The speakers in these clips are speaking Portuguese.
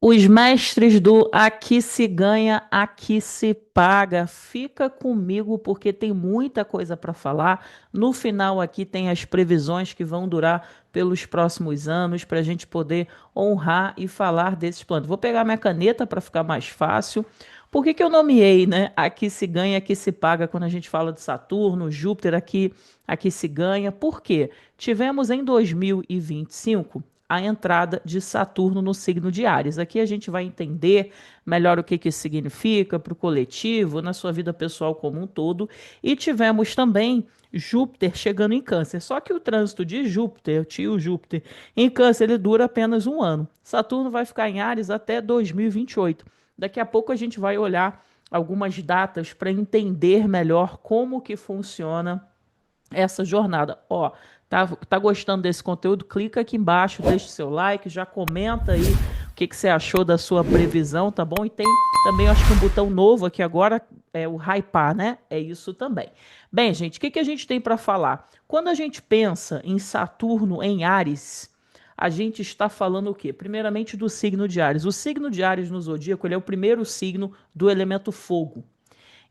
Os mestres do aqui se ganha, aqui se paga. Fica comigo porque tem muita coisa para falar. No final aqui tem as previsões que vão durar pelos próximos anos para a gente poder honrar e falar desses planos. Vou pegar minha caneta para ficar mais fácil. Por que que eu nomeei, né? Aqui se ganha, aqui se paga quando a gente fala de Saturno, Júpiter aqui se ganha. Por quê? Tivemos em 2025 a entrada de Saturno no signo de Áries. Aqui a gente vai entender melhor o que que isso significa para o coletivo, na sua vida pessoal como um todo. E tivemos também Júpiter chegando em Câncer. Só que o trânsito de Júpiter, tio Júpiter, em Câncer, ele dura apenas um ano. Saturno vai ficar em Áries até 2028. Daqui a pouco a gente vai olhar algumas datas para entender melhor como que funciona essa jornada. Ó, tá gostando desse conteúdo? Clica aqui embaixo, deixa o seu like, já comenta aí o que que você achou da sua previsão, tá bom? E tem também, acho que um botão novo aqui agora, é o hypar, né? É isso também. Bem, gente, o que que a gente tem para falar? Quando a gente pensa em Saturno em Áries, a gente está falando o quê? Primeiramente do signo de Áries. O signo de Áries no zodíaco, ele é o primeiro signo do elemento fogo.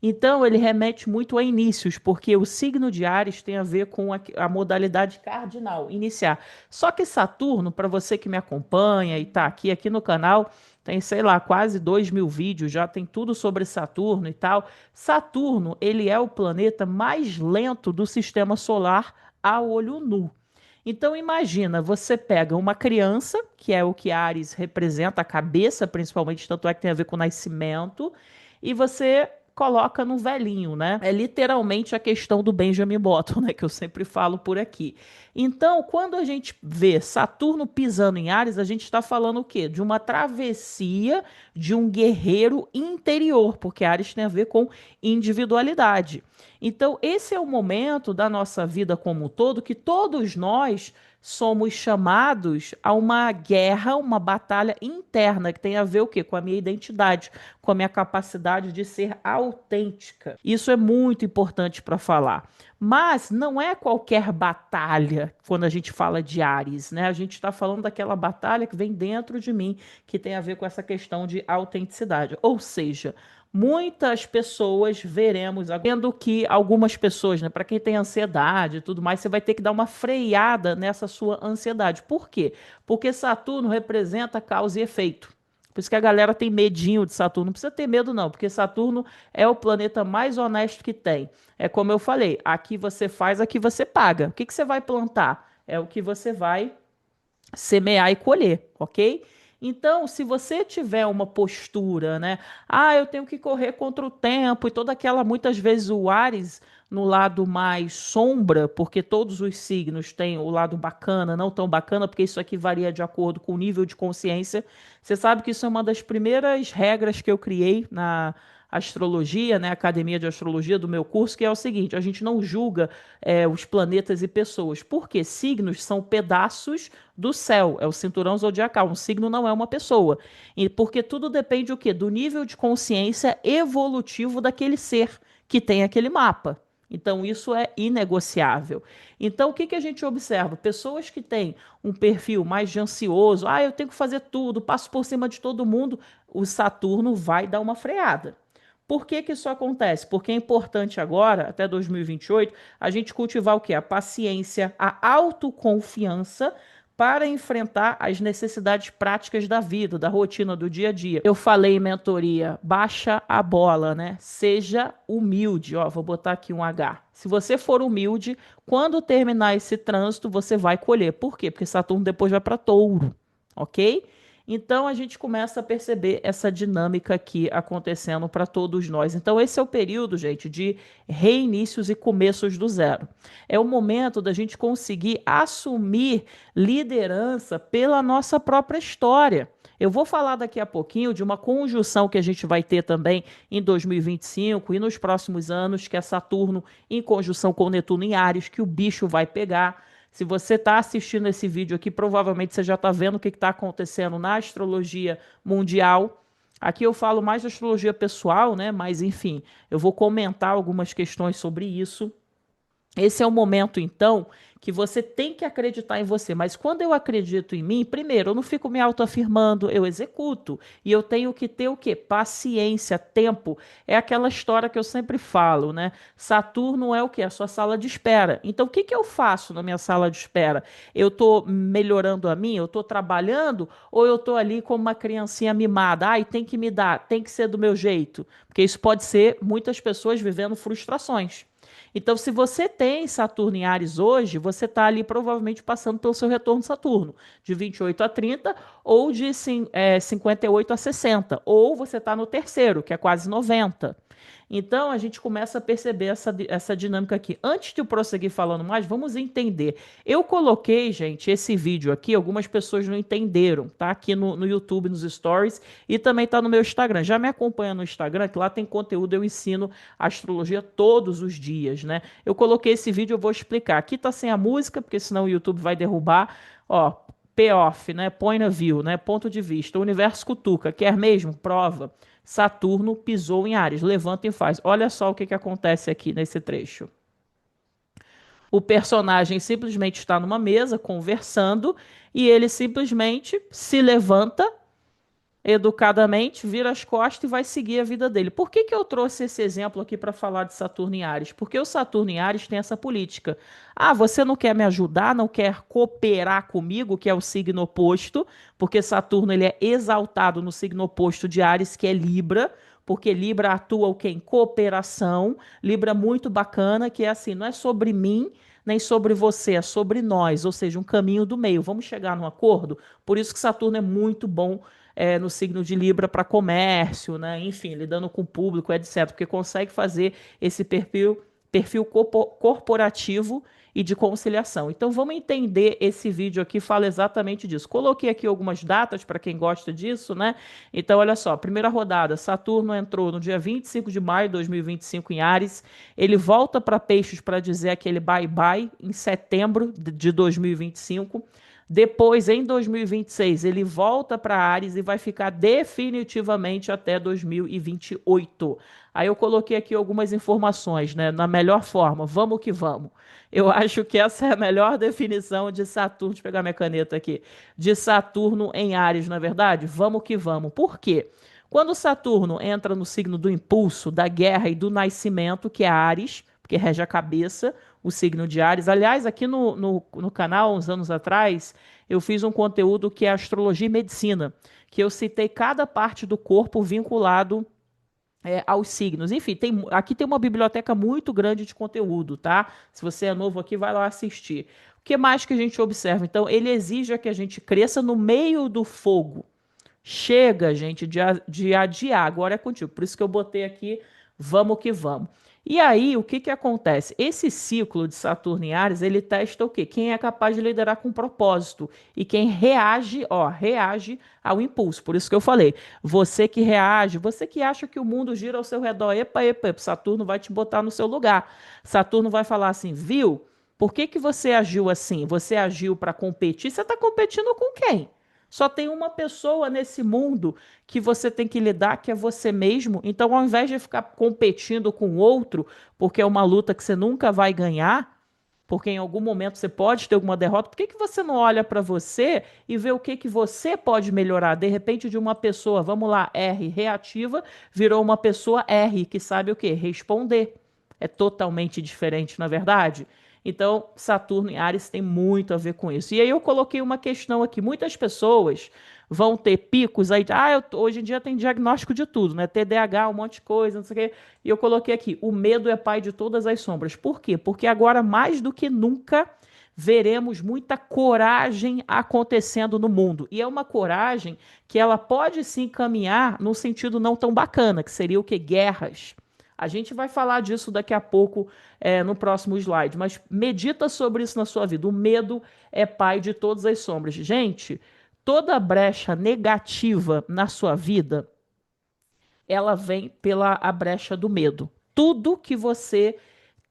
Então, ele remete muito a inícios, porque o signo de Áries tem a ver com a modalidade cardinal, iniciar. Só que Saturno, para você que me acompanha e está aqui no canal, tem, sei lá, quase 2.000 vídeos, já tem tudo sobre Saturno e tal. Saturno, ele é o planeta mais lento do sistema solar a olho nu. Então imagina, você pega uma criança, que é o que Ares representa, a cabeça principalmente, tanto é que tem a ver com o nascimento, e você coloca no velhinho, né? É literalmente a questão do Benjamin Button, né? Que eu sempre falo por aqui. Então, quando a gente vê Saturno pisando em Ares, a gente está falando o quê? De uma travessia de um guerreiro interior, porque Ares tem a ver com individualidade. Então, esse é o momento da nossa vida como um todo que todos nós somos chamados a uma guerra, uma batalha interna que tem a ver o quê? Com a minha identidade, com a minha capacidade de ser autêntica. Isso é muito importante para falar. Mas não é qualquer batalha quando a gente fala de Ares, né? A gente está falando daquela batalha que vem dentro de mim, que tem a ver com essa questão de autenticidade. Ou seja, muitas pessoas veremos, vendo que algumas pessoas, né, para quem tem ansiedade e tudo mais, você vai ter que dar uma freada nessa sua ansiedade. Por quê? Porque Saturno representa causa e efeito. Por isso que a galera tem medinho de Saturno. Não precisa ter medo, não, porque Saturno é o planeta mais honesto que tem. É como eu falei: aqui você faz, aqui você paga. O que que você vai plantar? É o que você vai semear e colher, ok? Então, se você tiver uma postura, né? Ah, eu tenho que correr contra o tempo e toda aquela, muitas vezes o Ares no lado mais sombra, porque todos os signos têm o lado bacana, não tão bacana, porque isso aqui varia de acordo com o nível de consciência. Você sabe que isso é uma das primeiras regras que eu criei na astrologia, né, Academia de Astrologia do meu curso, que é o seguinte: a gente não julga os planetas e pessoas, porque signos são pedaços do céu, é o cinturão zodiacal. Um signo não é uma pessoa. E porque tudo depende o quê? Do nível de consciência evolutivo daquele ser que tem aquele mapa. Então, isso é inegociável. Então, o que que a gente observa? Pessoas que têm um perfil mais de ansioso, ah, eu tenho que fazer tudo, passo por cima de todo mundo, o Saturno vai dar uma freada. Por que que isso acontece? Porque é importante agora, até 2028, a gente cultivar o quê? A paciência, a autoconfiança para enfrentar as necessidades práticas da vida, da rotina, do dia a dia. Eu falei em mentoria, baixa a bola, né? Seja humilde. Ó, vou botar aqui um H. Se você for humilde, quando terminar esse trânsito, você vai colher. Por quê? Porque Saturno depois vai para Touro, ok? Então a gente começa a perceber essa dinâmica aqui acontecendo para todos nós. Então esse é o período, gente, de reinícios e começos do zero. É o momento da gente conseguir assumir liderança pela nossa própria história. Eu vou falar daqui a pouquinho de uma conjunção que a gente vai ter também em 2025 e nos próximos anos, que é Saturno em conjunção com Netuno em Áries, que o bicho vai pegar. Se você está assistindo esse vídeo aqui, provavelmente você já está vendo o que está acontecendo na astrologia mundial. Aqui eu falo mais de astrologia pessoal, né? Mas enfim, eu vou comentar algumas questões sobre isso. Esse é o momento, então, que você tem que acreditar em você. Mas quando eu acredito em mim, primeiro, eu não fico me autoafirmando, eu executo. E eu tenho que ter o quê? Paciência, tempo. É aquela história que eu sempre falo, né? Saturno é o quê? A sua sala de espera. Então, o que que eu faço na minha sala de espera? Eu estou melhorando a mim? Eu estou trabalhando? Ou eu estou ali como uma criancinha mimada? Ai, tem que me dar, tem que ser do meu jeito. Porque isso pode ser muitas pessoas vivendo frustrações. Então, se você tem Saturno em Áries hoje, você está ali provavelmente passando pelo seu retorno de Saturno, de 28 a 30, ou de 58 a 60, ou você está no terceiro, que é quase 90. Então, a gente começa a perceber essa dinâmica aqui. Antes de eu prosseguir falando mais, vamos entender. Eu coloquei, gente, esse vídeo aqui, algumas pessoas não entenderam, tá? Aqui no YouTube, nos stories, e também tá no meu Instagram. Já me acompanha no Instagram, que lá tem conteúdo, eu ensino astrologia todos os dias, né? Eu coloquei esse vídeo, eu vou explicar. Aqui tá sem a música, porque senão o YouTube vai derrubar. Ó, payoff, né? Point of view, né? Ponto de vista. O universo cutuca. Quer mesmo? Prova. Saturno pisou em Áries. Levanta e faz. Olha só o que acontece aqui nesse trecho. O personagem simplesmente está numa mesa conversando e ele simplesmente se levanta educadamente, vira as costas e vai seguir a vida dele. Por que que eu trouxe esse exemplo aqui para falar de Saturno em Áries? Porque o Saturno em Áries tem essa política. Ah, você não quer me ajudar, não quer cooperar comigo, que é o signo oposto, porque Saturno ele é exaltado no signo oposto de Áries, que é Libra. Porque Libra atua o quê? Em cooperação. Libra muito bacana, que é assim, não é sobre mim, nem sobre você, é sobre nós, ou seja, um caminho do meio. Vamos chegar num acordo? Por isso que Saturno é muito bom no signo de Libra para comércio, né? Enfim, lidando com o público, etc. Porque consegue fazer esse perfil corporativo e de conciliação. Então vamos entender esse vídeo aqui, fala exatamente disso. Coloquei aqui algumas datas para quem gosta disso, né? Então olha só, primeira rodada, Saturno entrou no dia 25 de maio de 2025 em Áries, ele volta para Peixes para dizer aquele bye bye em setembro de 2025. Depois, em 2026, ele volta para Áries e vai ficar definitivamente até 2028. Aí eu coloquei aqui algumas informações, né? Na melhor forma, vamos que vamos. Eu acho que essa é a melhor definição de Saturno. Deixa eu pegar minha caneta aqui. De Saturno em Áries, na verdade? Vamos que vamos. Por quê? Quando Saturno entra no signo do impulso, da guerra e do nascimento, que é Áries, porque rege a cabeça, o signo de Áries. Aliás, aqui no canal, uns anos atrás, eu fiz um conteúdo que é astrologia e medicina, que eu citei cada parte do corpo vinculado aos signos. Enfim, aqui tem uma biblioteca muito grande de conteúdo, tá? Se você é novo aqui, vai lá assistir. O que mais que a gente observa? Então, ele exige que a gente cresça no meio do fogo. Chega, gente, de adiar. Agora é contigo. Por isso que eu botei aqui, vamos que vamos. E aí, o que que acontece? Esse ciclo de Saturno em Áries, ele testa o quê? Quem é capaz de liderar com propósito e quem reage, ó, reage ao impulso. Por isso que eu falei, você que reage, você que acha que o mundo gira ao seu redor, epa, epa, epa, Saturno vai te botar no seu lugar. Saturno vai falar assim, viu? Por que que você agiu assim? Você agiu para competir? Você está competindo com quem? Só tem uma pessoa nesse mundo que você tem que lidar, que é você mesmo. Então, ao invés de ficar competindo com outro, porque é uma luta que você nunca vai ganhar, porque em algum momento você pode ter alguma derrota, por que que você não olha para você e vê o que que você pode melhorar? De repente, de uma pessoa, vamos lá, R, reativa, virou uma pessoa R, que sabe o quê? Responder. É totalmente diferente, na verdade? Então, Saturno em Áries tem muito a ver com isso. E aí eu coloquei uma questão aqui. Muitas pessoas vão ter picos aí. Hoje em dia tem diagnóstico de tudo, né? TDAH, um monte de coisa, não sei o quê. E eu coloquei aqui: o medo é pai de todas as sombras. Por quê? Porque agora, mais do que nunca, veremos muita coragem acontecendo no mundo. E é uma coragem que ela pode sim caminhar num sentido não tão bacana, que seria o que? Guerras. A gente vai falar disso daqui a pouco no próximo slide, mas medita sobre isso na sua vida. O medo é pai de todas as sombras. Gente, toda brecha negativa na sua vida, ela vem pela a brecha do medo. Tudo que você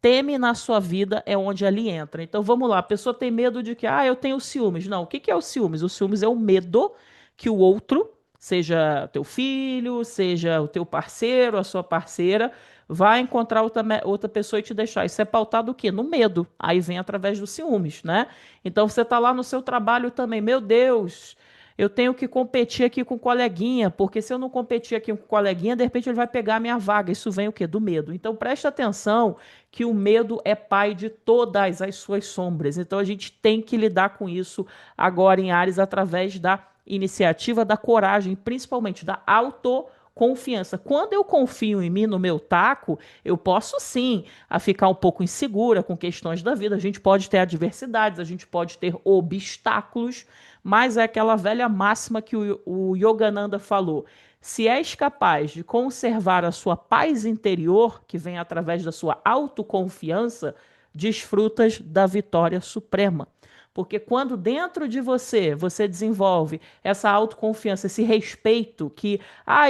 teme na sua vida é onde ali entra. Então vamos lá, a pessoa tem medo de que, eu tenho ciúmes. Não, o que que é o ciúmes? O ciúmes é o medo que o outro seja teu filho, seja o teu parceiro, a sua parceira, vai encontrar outra pessoa e te deixar. Isso é pautado o quê? No medo. Aí vem através dos ciúmes, né? Então você está lá no seu trabalho também, meu Deus, eu tenho que competir aqui com o coleguinha, porque se eu não competir aqui com o coleguinha, de repente ele vai pegar a minha vaga. Isso vem o quê? Do medo. Então preste atenção que o medo é pai de todas as suas sombras. Então a gente tem que lidar com isso agora em Áries através da iniciativa, da coragem, principalmente da autoconfiança. Quando eu confio em mim, no meu taco, eu posso sim a ficar um pouco insegura com questões da vida. A gente pode ter adversidades, a gente pode ter obstáculos, mas é aquela velha máxima que o Yogananda falou. Se és capaz de conservar a sua paz interior, que vem através da sua autoconfiança, desfrutas da vitória suprema. Porque quando dentro de você desenvolve essa autoconfiança, esse respeito que,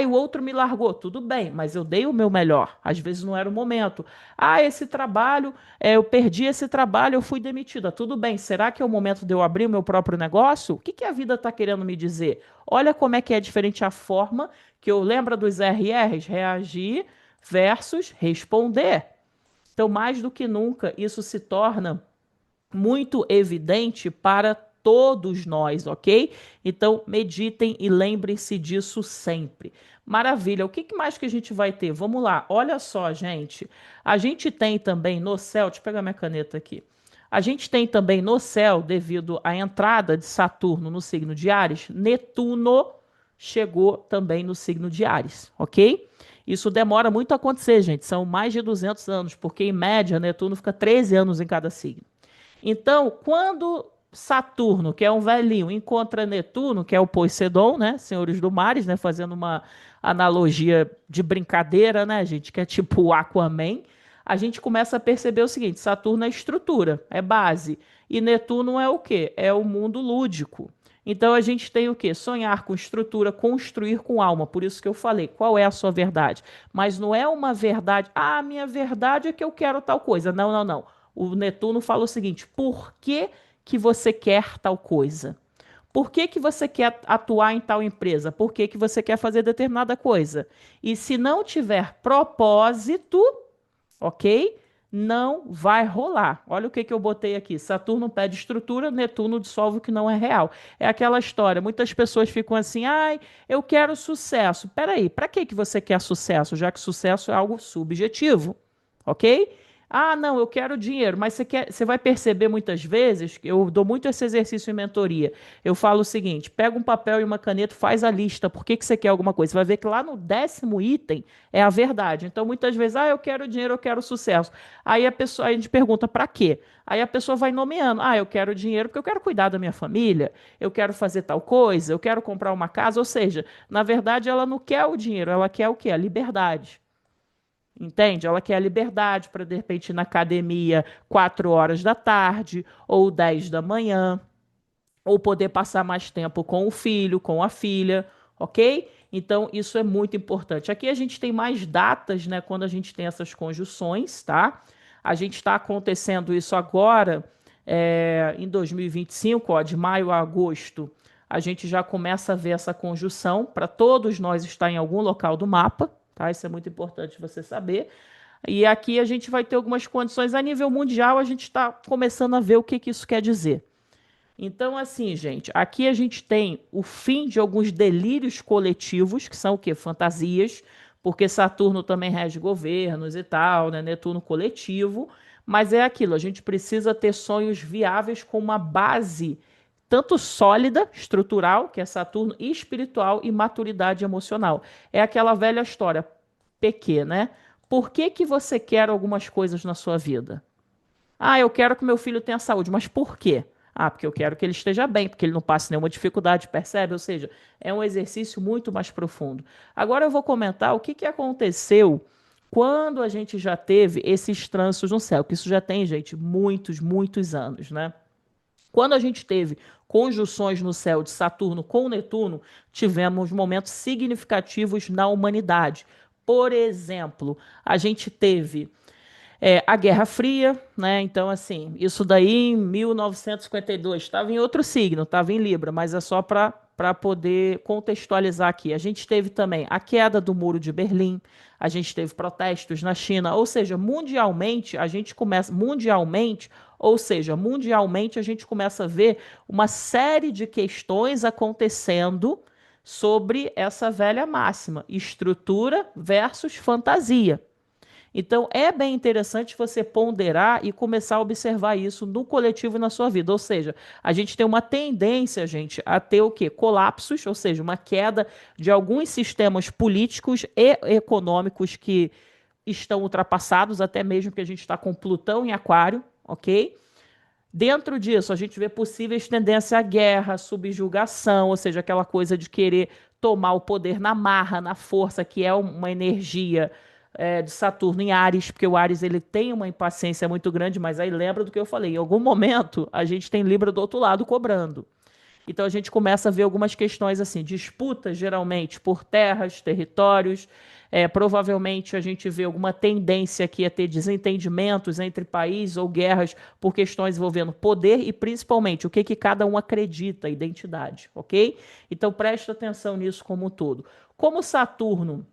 o outro me largou, tudo bem, mas eu dei o meu melhor. Às vezes não era o momento. Esse trabalho, eu perdi esse trabalho, eu fui demitida. Tudo bem, será que é o momento de eu abrir o meu próprio negócio? O que que a vida está querendo me dizer? Olha como é que é diferente a forma que eu lembro dos RRs, reagir versus responder. Então, mais do que nunca, isso se torna muito evidente para todos nós, ok? Então, meditem e lembrem-se disso sempre. Maravilha. O que mais que a gente vai ter? Vamos lá. Olha só, gente. A gente tem também no céu, deixa eu pegar minha caneta aqui. A gente tem também no céu, devido à entrada de Saturno no signo de Áries, Netuno chegou também no signo de Áries, ok? Isso demora muito a acontecer, gente. São mais de 200 anos, porque em média Netuno fica 13 anos em cada signo. Então, quando Saturno, que é um velhinho, encontra Netuno, que é o Poseidon, né, senhores do mares, né, fazendo uma analogia de brincadeira, né, gente, que é tipo o Aquaman, a gente começa a perceber o seguinte: Saturno é estrutura, é base, e Netuno é o quê? É o mundo lúdico. Então a gente tem o quê? Sonhar com estrutura, construir com alma. Por isso que eu falei, qual é a sua verdade? Mas não é uma verdade, minha verdade é que eu quero tal coisa. Não, não, não. O Netuno fala o seguinte: por que você quer tal coisa? Por que você quer atuar em tal empresa? Por que você quer fazer determinada coisa? E se não tiver propósito, ok? Não vai rolar. Olha o que eu botei aqui. Saturno pede estrutura, Netuno dissolve o que não é real. É aquela história. Muitas pessoas ficam assim: eu quero sucesso. Peraí, para que você quer sucesso? Já que sucesso é algo subjetivo, ok? Não, eu quero dinheiro, mas você vai perceber muitas vezes, eu dou muito esse exercício em mentoria. Eu falo o seguinte: pega um papel e uma caneta, faz a lista, por que você quer alguma coisa. Você vai ver que lá no 10º item é a verdade. Então, muitas vezes, eu quero dinheiro, eu quero sucesso. Aí a gente pergunta para quê? Aí a pessoa vai nomeando: eu quero dinheiro porque eu quero cuidar da minha família, eu quero fazer tal coisa, eu quero comprar uma casa. Ou seja, na verdade, ela não quer o dinheiro, ela quer o quê? A liberdade. Entende? Ela quer a liberdade para, de repente, ir na academia 4 horas da tarde ou 10 da manhã, ou poder passar mais tempo com o filho, com a filha, ok? Então, isso é muito importante. Aqui a gente tem mais datas, né, quando a gente tem essas conjunções, tá? A gente está acontecendo isso agora, em 2025, ó, de maio a agosto, a gente já começa a ver essa conjunção para todos nós estar em algum local do mapa, tá? Isso é muito importante você saber. E aqui a gente vai ter algumas condições a nível mundial, a gente está começando a ver o que que isso quer dizer. Então, assim, gente, aqui a gente tem o fim de alguns delírios coletivos, que são o quê? Fantasias, porque Saturno também rege governos e tal, né? Netuno coletivo, mas é aquilo, a gente precisa ter sonhos viáveis com uma base tanto sólida, estrutural, que é Saturno, e espiritual e maturidade emocional. É aquela velha história, PQ, né? Por que que você quer algumas coisas na sua vida? Eu quero que meu filho tenha saúde, mas por quê? Porque eu quero que ele esteja bem, porque ele não passe nenhuma dificuldade, percebe? Ou seja, é um exercício muito mais profundo. Agora eu vou comentar o que que aconteceu quando a gente já teve esses trânsitos no céu, que isso já tem, gente, muitos, muitos anos, né? Quando a gente teve conjunções no céu de Saturno com Netuno, tivemos momentos significativos na humanidade. Por exemplo, a gente teve a Guerra Fria, né? Então, assim, isso daí em 1952 estava em outro signo, estava em Libra, mas é só para para poder contextualizar aqui. A gente teve também a queda do Muro de Berlim, a gente teve protestos na China, ou seja, mundialmente a gente começa mundialmente a gente começa a ver uma série de questões acontecendo sobre essa velha máxima, estrutura versus fantasia. Então, é bem interessante você ponderar e começar a observar isso no coletivo e na sua vida. Ou seja, a gente tem uma tendência, gente, a ter o quê? Colapsos, ou seja, uma queda de alguns sistemas políticos e econômicos que estão ultrapassados, até mesmo que a gente está com Plutão em Aquário, ok? Dentro disso, a gente vê possíveis tendências à guerra, subjugação, ou seja, aquela coisa de querer tomar o poder na marra, na força, que é uma energia de Saturno em Áries, porque o Áries ele tem uma impaciência muito grande, mas aí lembra do que eu falei, em algum momento a gente tem Libra do outro lado cobrando. Então a gente começa a ver algumas questões assim, disputas geralmente por terras, territórios. Provavelmente a gente vê alguma tendência aqui a ter desentendimentos entre países ou guerras por questões envolvendo poder e principalmente o que, que cada um acredita, identidade, ok? Então preste atenção nisso como um todo. Como Saturno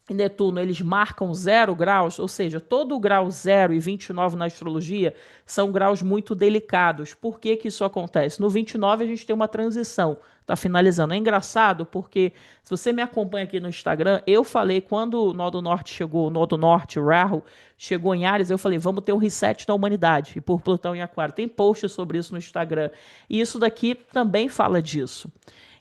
e Netuno, eles marcam 0 graus, ou seja, todo o grau 0 e 29 na astrologia são graus muito delicados. Por que que isso acontece? No 29 a gente tem uma transição, tá finalizando. É engraçado porque se você me acompanha aqui no Instagram, eu falei quando o Nó do Norte chegou, o Nó do Norte, o Rahu, chegou em Áries, eu falei, vamos ter um reset da humanidade, e por Plutão em Aquário. Tem post sobre isso no Instagram. E isso daqui também fala disso.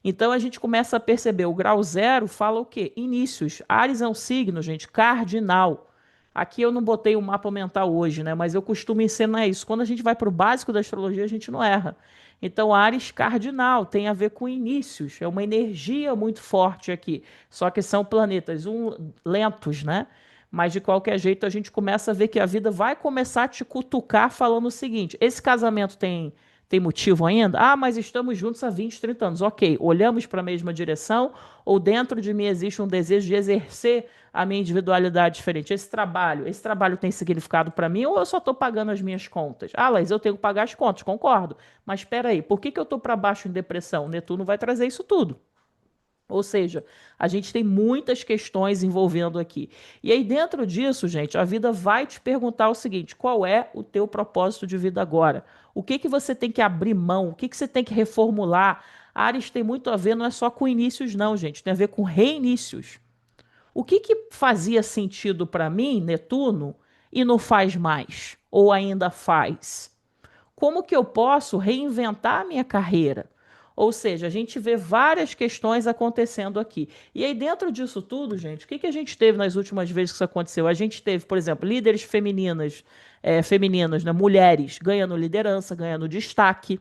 Então a gente começa a perceber, o grau 0 fala o quê? Inícios. Áries é um signo, gente, cardinal. Aqui eu não botei o mapa mental hoje, né? Mas eu costumo ensinar isso. Quando a gente vai para o básico da astrologia, a gente não erra. Então, Áries cardinal tem a ver com inícios. É uma energia muito forte aqui. Só que são planetas lentos, né? Mas de qualquer jeito, a gente começa a ver que a vida vai começar a te cutucar falando o seguinte: esse casamento tem motivo ainda? Ah, mas estamos juntos há 20, 30 anos. Ok, olhamos para a mesma direção ou dentro de mim existe um desejo de exercer a minha individualidade diferente? Esse trabalho tem significado para mim ou eu só estou pagando as minhas contas? Ah, Laís, eu tenho que pagar as contas, concordo. Mas espera aí, por que que eu estou para baixo em depressão? Netuno vai trazer isso tudo. Ou seja, a gente tem muitas questões envolvendo aqui. E aí, dentro disso, gente, a vida vai te perguntar o seguinte: qual é o teu propósito de vida agora? O que que você tem que abrir mão? O que que você tem que reformular? Ares tem muito a ver, não é só com inícios, não, gente, tem a ver com reinícios. O que que fazia sentido para mim, Netuno, e não faz mais? Ou ainda faz? Como que eu posso reinventar a minha carreira? Ou seja, a gente vê várias questões acontecendo aqui. E aí, dentro disso tudo, gente, o que que a gente teve nas últimas vezes que isso aconteceu? A gente teve, por exemplo, líderes femininas, né, mulheres ganhando liderança, ganhando destaque.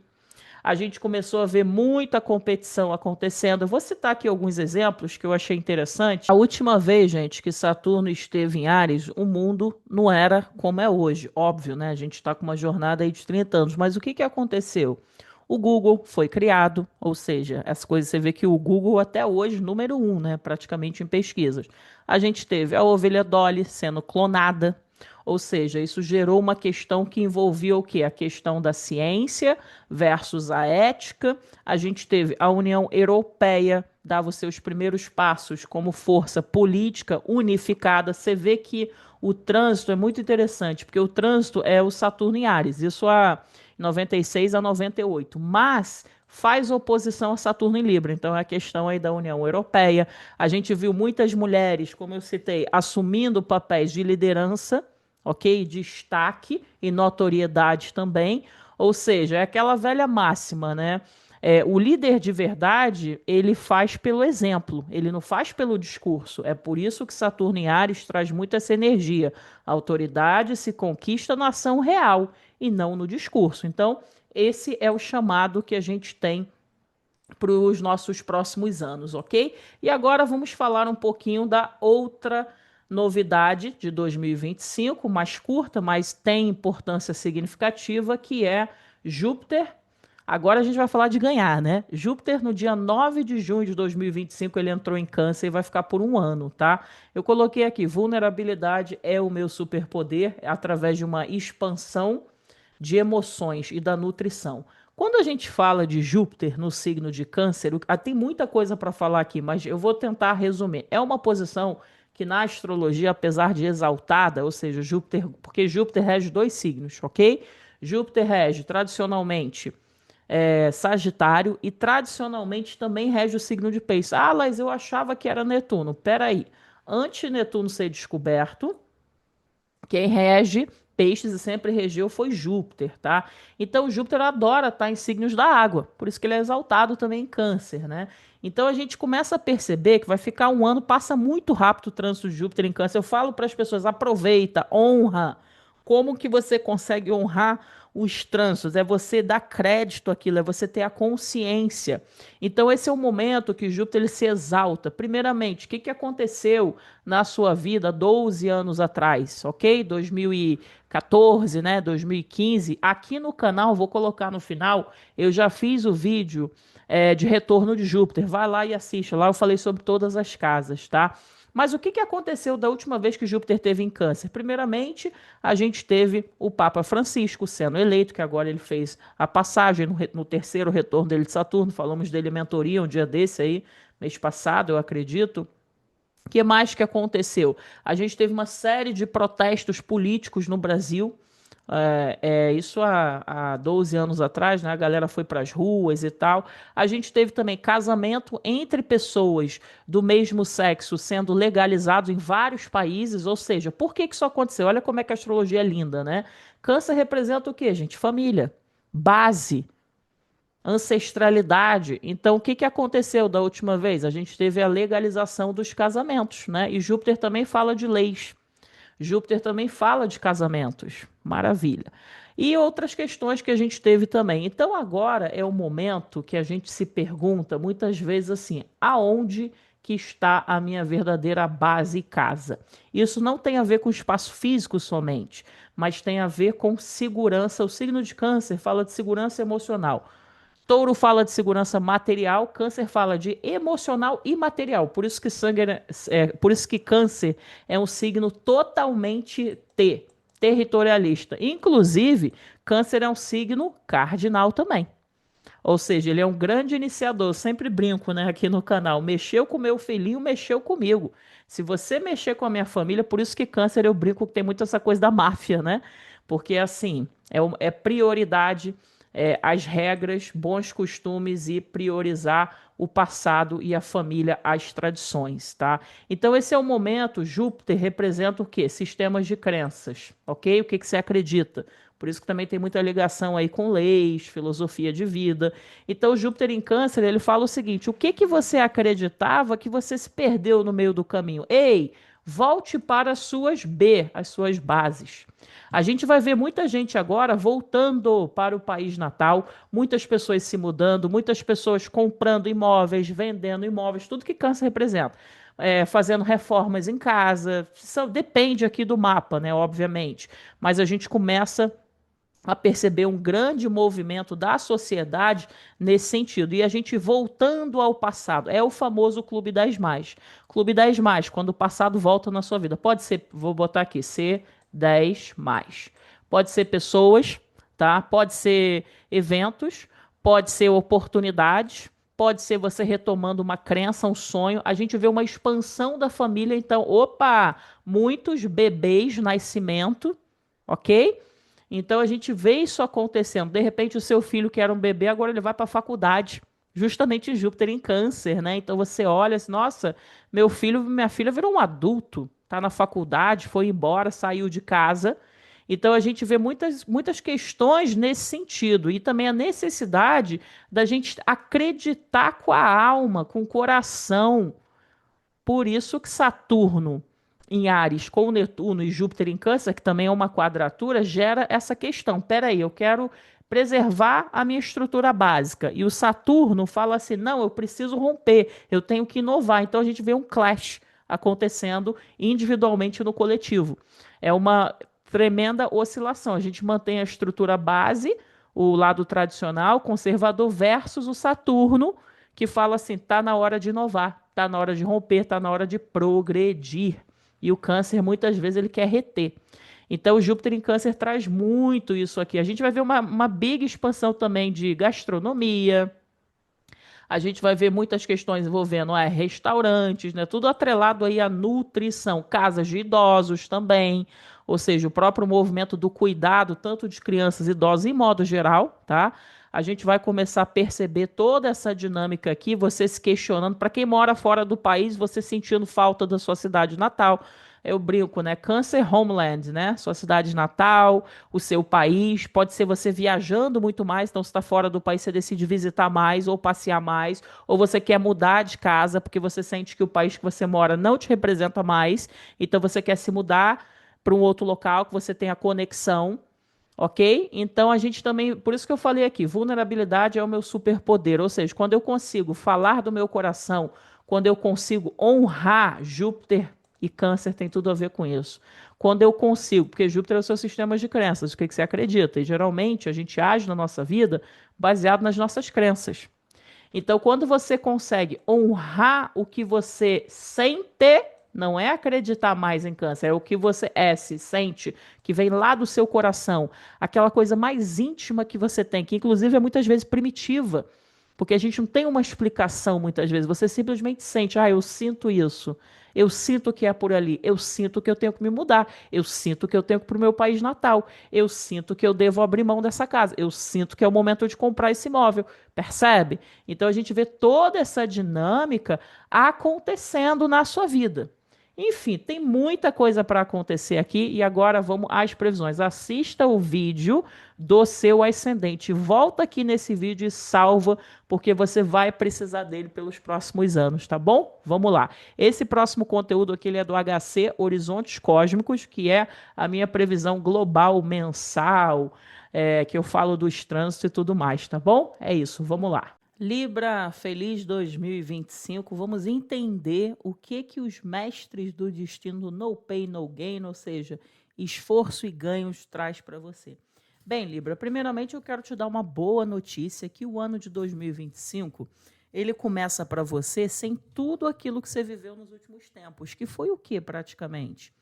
A gente começou a ver muita competição acontecendo. Eu vou citar aqui alguns exemplos que eu achei interessante. A última vez, gente, que Saturno esteve em Áries, o mundo não era como é hoje. Óbvio, né? A gente está com uma jornada aí de 30 anos. Mas o que que aconteceu? O Google foi criado, ou seja, as coisas você vê que o Google até hoje, número um, né? Praticamente em pesquisas. A gente teve a ovelha Dolly sendo clonada. Ou seja, isso gerou uma questão que envolvia o quê? A questão da ciência versus a ética. A gente teve a União Europeia, dava os seus primeiros passos como força política unificada. Você vê que o trânsito é muito interessante, porque o trânsito é o Saturno em Áries, isso há 96 a 98, mas faz oposição a Saturno em Libra. Então é a questão aí da União Europeia. A gente viu muitas mulheres, como eu citei, assumindo papéis de liderança, ok? Destaque e notoriedade também. Ou seja, é aquela velha máxima, né? O líder de verdade, ele faz pelo exemplo, ele não faz pelo discurso. É por isso que Saturno em Áries traz muito essa energia. A autoridade se conquista na ação real e não no discurso. Então, esse é o chamado que a gente tem para os nossos próximos anos, ok? E agora vamos falar um pouquinho da outra novidade de 2025, mais curta, mas tem importância significativa, que é Júpiter. Agora a gente vai falar de ganhar, né? Júpiter, no dia 9 de junho de 2025, ele entrou em Câncer e vai ficar por um ano, tá? Eu coloquei aqui: vulnerabilidade é o meu superpoder, através de uma expansão de emoções e da nutrição. Quando a gente fala de Júpiter no signo de Câncer, tem muita coisa para falar aqui, mas eu vou tentar resumir. É uma posição que na astrologia, apesar de exaltada, ou seja, Júpiter, porque Júpiter rege dois signos, ok? Júpiter rege tradicionalmente Sagitário e tradicionalmente também rege o signo de Peixes. Ah, mas eu achava que era Netuno. Peraí. Antes de Netuno ser descoberto, quem rege peixes e sempre regeu foi Júpiter, tá? Então Júpiter adora estar em signos da água, por isso que ele é exaltado também em Câncer, né? Então a gente começa a perceber que vai ficar um ano, passa muito rápido o trânsito de Júpiter em Câncer. Eu falo para as pessoas, aproveita, honra. Como que você consegue honrar os trânsitos? É você dar crédito àquilo, é você ter a consciência. Então esse é o momento que Júpiter ele se exalta. Primeiramente, o que que aconteceu na sua vida 12 anos atrás, ok? 2014, né? 2015. Aqui no canal, vou colocar no final, eu já fiz o vídeo de retorno de Júpiter. Vai lá e assiste. Lá eu falei sobre todas as casas, tá? Mas o que que aconteceu da última vez que Júpiter teve em Câncer? Primeiramente, a gente teve o Papa Francisco sendo eleito, que agora ele fez a passagem no terceiro retorno dele de Saturno. Falamos dele em mentoria um dia desse aí, mês passado, eu acredito. O que mais que aconteceu? A gente teve uma série de protestos políticos no Brasil. Isso há 12 anos atrás, né? A galera foi para as ruas e tal. A gente teve também casamento entre pessoas do mesmo sexo sendo legalizado em vários países. Ou seja, por que que isso aconteceu? Olha como é que a astrologia é linda, né? Câncer representa o quê, gente? Família, base, ancestralidade. Então, o que que aconteceu da última vez? A gente teve a legalização dos casamentos, né? E Júpiter também fala de leis. Júpiter também fala de casamentos. Maravilha. E outras questões que a gente teve também. Então, agora é o momento que a gente se pergunta muitas vezes assim: aonde que está a minha verdadeira base e casa? Isso não tem a ver com espaço físico somente, mas tem a ver com segurança. O signo de Câncer fala de segurança emocional. Touro fala de segurança material, Câncer fala de emocional e material. Por isso que por isso que Câncer é um signo totalmente territorialista. Inclusive, Câncer é um signo cardinal também. Ou seja, ele é um grande iniciador. Eu sempre brinco, né, aqui no canal. Mexeu com meu filhinho, mexeu comigo. Se você mexer com a minha família, por isso que Câncer eu brinco que tem muito essa coisa da máfia, né? Porque assim, é prioridade, as regras, bons costumes e priorizar o passado e a família, as tradições, tá? Então esse é o momento. Júpiter representa o quê? Sistemas de crenças, ok? O que que você acredita? Por isso que também tem muita ligação aí com leis, filosofia de vida. Então, Júpiter em Câncer, ele fala o seguinte: o que que você acreditava que você se perdeu no meio do caminho? Ei, volte para as suas bases. A gente vai ver muita gente agora voltando para o país natal, muitas pessoas se mudando, muitas pessoas comprando imóveis, vendendo imóveis, tudo que Câncer representa. Fazendo reformas em casa, depende aqui do mapa, né? Obviamente, mas a gente começa a perceber um grande movimento da sociedade nesse sentido. E a gente voltando ao passado, é o famoso Clube 10 mais. Clube 10 mais, quando o passado volta na sua vida. Pode ser, vou botar aqui, ser 10 mais. Pode ser pessoas, tá? Pode ser eventos, pode ser oportunidades, pode ser você retomando uma crença, um sonho. A gente vê uma expansão da família, então, opa, muitos bebês nascimento, ok? Então a gente vê isso acontecendo. De repente, o seu filho, que era um bebê, agora ele vai para a faculdade, justamente Júpiter em Câncer, né? Então você olha assim, nossa, meu filho, minha filha virou um adulto, tá na faculdade, foi embora, saiu de casa. Então a gente vê muitas questões nesse sentido e também a necessidade da gente acreditar com a alma, com o coração. Por isso que Saturno em Áries com Netuno e Júpiter em Câncer, que também é uma quadratura, gera essa questão. Peraí, eu quero preservar a minha estrutura básica. E o Saturno fala assim: não, eu preciso romper, eu tenho que inovar. Então a gente vê um clash acontecendo individualmente no coletivo. É uma tremenda oscilação. A gente mantém a estrutura base, o lado tradicional, conservador, versus o Saturno, que fala assim: tá na hora de inovar, tá na hora de romper, tá na hora de progredir. E o Câncer muitas vezes ele quer reter. Então, o Júpiter em Câncer traz muito isso aqui. A gente vai ver uma big expansão também de gastronomia. A gente vai ver muitas questões envolvendo restaurantes, né? Tudo atrelado aí à nutrição, casas de idosos também, ou seja, o próprio movimento do cuidado, tanto de crianças e idosos em modo geral, tá? A gente vai começar a perceber toda essa dinâmica aqui, você se questionando, para quem mora fora do país, você sentindo falta da sua cidade natal. Eu brinco, né? Câncer Homeland, né? Sua cidade natal, o seu país. Pode ser você viajando muito mais, então você está fora do país, você decide visitar mais ou passear mais, ou você quer mudar de casa porque você sente que o país que você mora não te representa mais, então você quer se mudar para um outro local que você tenha conexão. Ok? Então a gente também, por isso que eu falei aqui, vulnerabilidade é o meu superpoder, ou seja, quando eu consigo falar do meu coração, quando eu consigo honrar Júpiter e Câncer tem tudo a ver com isso. Quando eu consigo, porque Júpiter é o seu sistema de crenças, o que que você acredita? E geralmente a gente age na nossa vida baseado nas nossas crenças. Então, quando você consegue honrar o que você sente, não é acreditar mais em câncer, é o que você se sente, que vem lá do seu coração, aquela coisa mais íntima que você tem, que inclusive é muitas vezes primitiva, porque a gente não tem uma explicação muitas vezes, você simplesmente sente, eu sinto isso, eu sinto que é por ali, eu sinto que eu tenho que me mudar, eu sinto que eu tenho que ir para o meu país natal, eu sinto que eu devo abrir mão dessa casa, eu sinto que é o momento de comprar esse imóvel, percebe? Então a gente vê toda essa dinâmica acontecendo na sua vida. Enfim, tem muita coisa para acontecer aqui e agora vamos às previsões. Assista o vídeo do seu ascendente. Volta aqui nesse vídeo e salva, porque você vai precisar dele pelos próximos anos, tá bom? Vamos lá. Esse próximo conteúdo aqui ele é do HC Horizontes Cósmicos, que é a minha previsão global mensal, que eu falo dos trânsitos e tudo mais, tá bom? É isso, vamos lá. Libra, feliz 2025. Vamos entender o que os mestres do destino no pain, no gain, ou seja, esforço e ganhos traz para você. Bem, Libra, primeiramente eu quero te dar uma boa notícia que o ano de 2025, ele começa para você sem tudo aquilo que você viveu nos últimos tempos, que foi o que praticamente?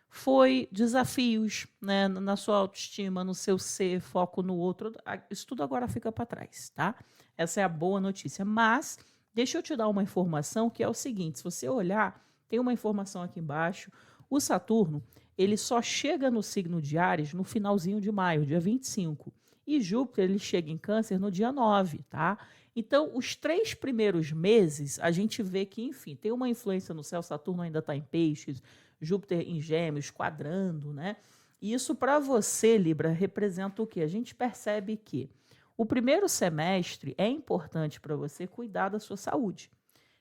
Foi desafios, né, na sua autoestima, no seu ser, foco no outro. Isso tudo agora fica para trás, tá? Essa é a boa notícia. Mas deixa eu te dar uma informação que é o seguinte: se você olhar, tem uma informação aqui embaixo. O Saturno, ele só chega no signo de Áries no finalzinho de maio, dia 25. E Júpiter, ele chega em Câncer no dia 9, tá? Então, os 3 primeiros meses, a gente vê que, enfim, tem uma influência no céu. Saturno ainda está em Peixes, Júpiter em Gêmeos, quadrando, né? E isso para você, Libra, representa o quê? A gente percebe que o primeiro semestre é importante para você cuidar da sua saúde.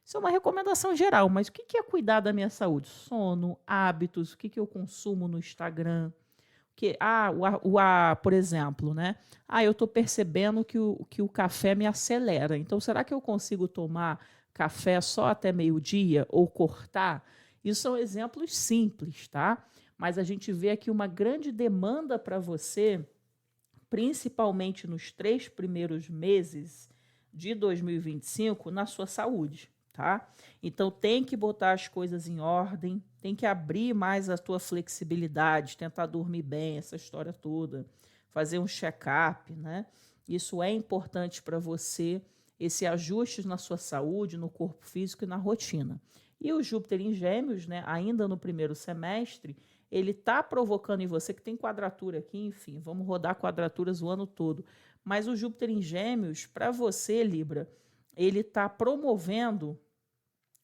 Isso é uma recomendação geral, mas o que é cuidar da minha saúde? Sono, hábitos, o que eu consumo no Instagram? Por exemplo, né? Eu estou percebendo que o café me acelera. Então, será que eu consigo tomar café só até meio-dia ou cortar? Isso são exemplos simples, tá? Mas a gente vê aqui uma grande demanda para você, principalmente nos 3 primeiros meses de 2025, na sua saúde, tá? Então tem que botar as coisas em ordem, tem que abrir mais a tua flexibilidade, tentar dormir bem, essa história toda, fazer um check-up, né? Isso é importante para você, esse ajuste na sua saúde, no corpo físico e na rotina. E o Júpiter em Gêmeos, né, ainda no primeiro semestre, ele está provocando em você, que tem quadratura aqui, enfim, vamos rodar quadraturas o ano todo. Mas o Júpiter em Gêmeos, para você, Libra, ele está promovendo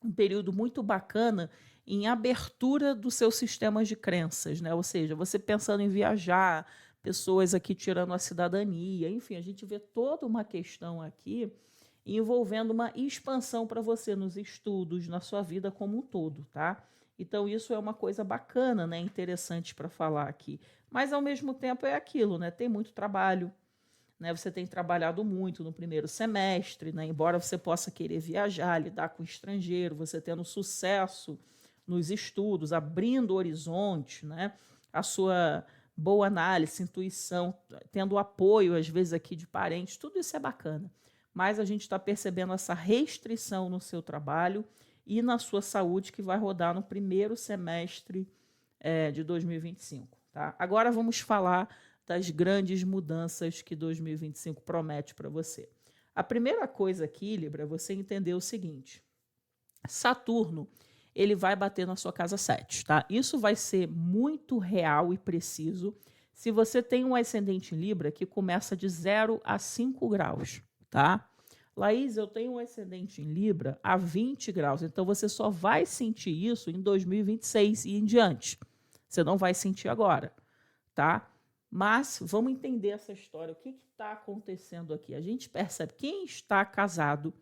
um período muito bacana em abertura dos seus sistemas de crenças, né? Ou seja, você pensando em viajar, pessoas aqui tirando a cidadania, enfim, a gente vê toda uma questão aqui envolvendo uma expansão para você nos estudos, na sua vida como um todo, tá? Então isso é uma coisa bacana, né? Interessante para falar aqui. Mas ao mesmo tempo é aquilo, né? Tem muito trabalho, né? Você tem trabalhado muito no primeiro semestre, né? Embora você possa querer viajar, lidar com o estrangeiro, você tendo sucesso nos estudos, abrindo horizonte, né? A sua boa análise, intuição, tendo apoio às vezes aqui de parentes, tudo isso é bacana. Mas a gente está percebendo essa restrição no seu trabalho e na sua saúde que vai rodar no primeiro semestre de 2025, tá? Agora vamos falar das grandes mudanças que 2025 promete para você. A primeira coisa aqui, Libra, é você entender o seguinte: Saturno, ele vai bater na sua casa 7, tá? Isso vai ser muito real e preciso se você tem um ascendente em Libra que começa de 0 a 5 graus, tá? Laís, eu tenho um ascendente em Libra a 20 graus, então você só vai sentir isso em 2026 e em diante. Você não vai sentir agora, tá? Mas vamos entender essa história. O que está acontecendo aqui? A gente percebe quem está casado,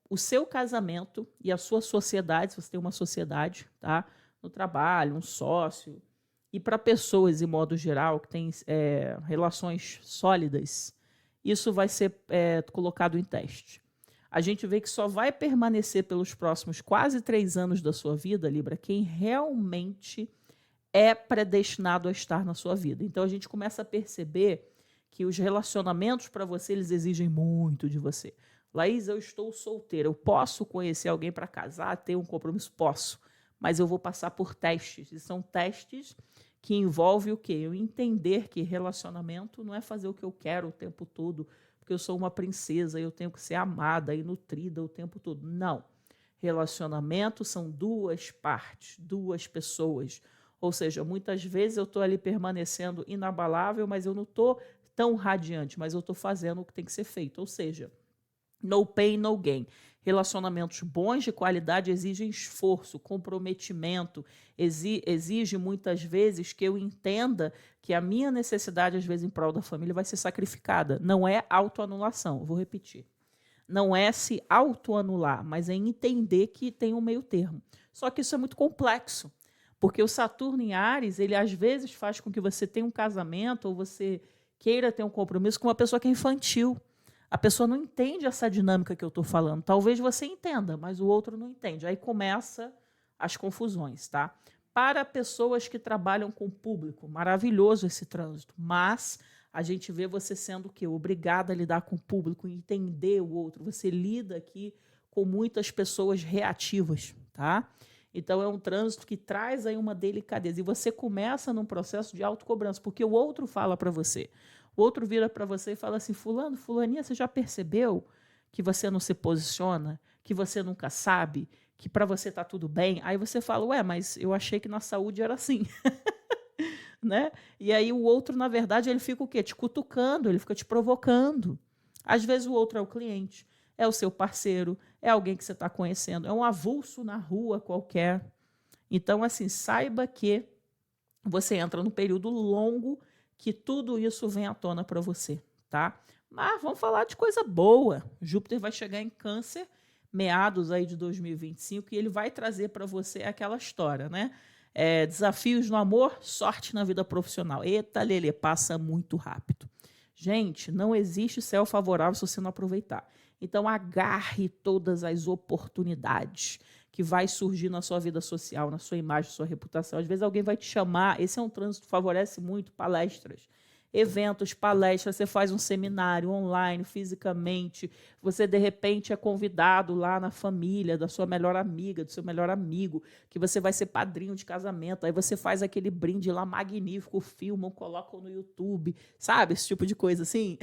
o seu casamento e a sua sociedade, se você tem uma sociedade, tá? No trabalho, um sócio, e para pessoas, em modo geral, que têm relações sólidas, isso vai ser colocado em teste. A gente vê que só vai permanecer pelos próximos quase 3 anos da sua vida, Libra, quem realmente é predestinado a estar na sua vida. Então a gente começa a perceber que os relacionamentos para você, eles exigem muito de você. Laís, eu estou solteira, eu posso conhecer alguém para casar, ter um compromisso? Posso, mas eu vou passar por testes, e são testes que envolvem o quê? Eu entender que relacionamento não é fazer o que eu quero o tempo todo, porque eu sou uma princesa e eu tenho que ser amada e nutrida o tempo todo. Não. Relacionamento são 2 partes, 2 pessoas. Ou seja, muitas vezes eu estou ali permanecendo inabalável, mas eu não estou tão radiante, mas eu estou fazendo o que tem que ser feito. Ou seja, no pain, no gain. Relacionamentos bons, de qualidade, exigem esforço, comprometimento, exige muitas vezes que eu entenda que a minha necessidade, às vezes, em prol da família, vai ser sacrificada. Não é autoanulação, vou repetir. Não é se autoanular, mas é entender que tem um meio termo. Só que isso é muito complexo, porque o Saturno em Áries, ele às vezes faz com que você tenha um casamento ou você queira ter um compromisso com uma pessoa que é infantil. A pessoa não entende essa dinâmica que eu estou falando. Talvez você entenda, mas o outro não entende. Aí começa as confusões, tá? Para pessoas que trabalham com público, maravilhoso esse trânsito, mas a gente vê você sendo o quê? Obrigada a lidar com o público, entender o outro. Você lida aqui com muitas pessoas reativas, tá? Então é um trânsito que traz aí uma delicadeza. E você começa num processo de autocobrança, porque o outro fala para você. O outro vira para você e fala assim: fulano, fulaninha, você já percebeu que você não se posiciona, que você nunca sabe, que para você está tudo bem? Aí você fala: ué, mas eu achei que na saúde era assim. Né? E aí o outro, na verdade, ele fica o quê? Te cutucando, ele fica te provocando. Às vezes o outro é o cliente, é o seu parceiro, é alguém que você está conhecendo, é um avulso na rua qualquer. Então, assim, saiba que você entra num período longo que tudo isso vem à tona para você, tá? Mas vamos falar de coisa boa. Júpiter vai chegar em Câncer, meados aí de 2025, e ele vai trazer para você aquela história, né? Desafios no amor, sorte na vida profissional. Eita, Lelê, passa muito rápido. Gente, não existe céu favorável se você não aproveitar. Então, agarre todas as oportunidades que vai surgir na sua vida social, na sua imagem, na sua reputação. Às vezes alguém vai te chamar, esse é um trânsito que favorece muito palestras, eventos, palestras, você faz um seminário online, fisicamente, você de repente é convidado lá na família da sua melhor amiga, do seu melhor amigo, que você vai ser padrinho de casamento, aí você faz aquele brinde lá magnífico, filmam, colocam no YouTube, sabe? Esse tipo de coisa assim.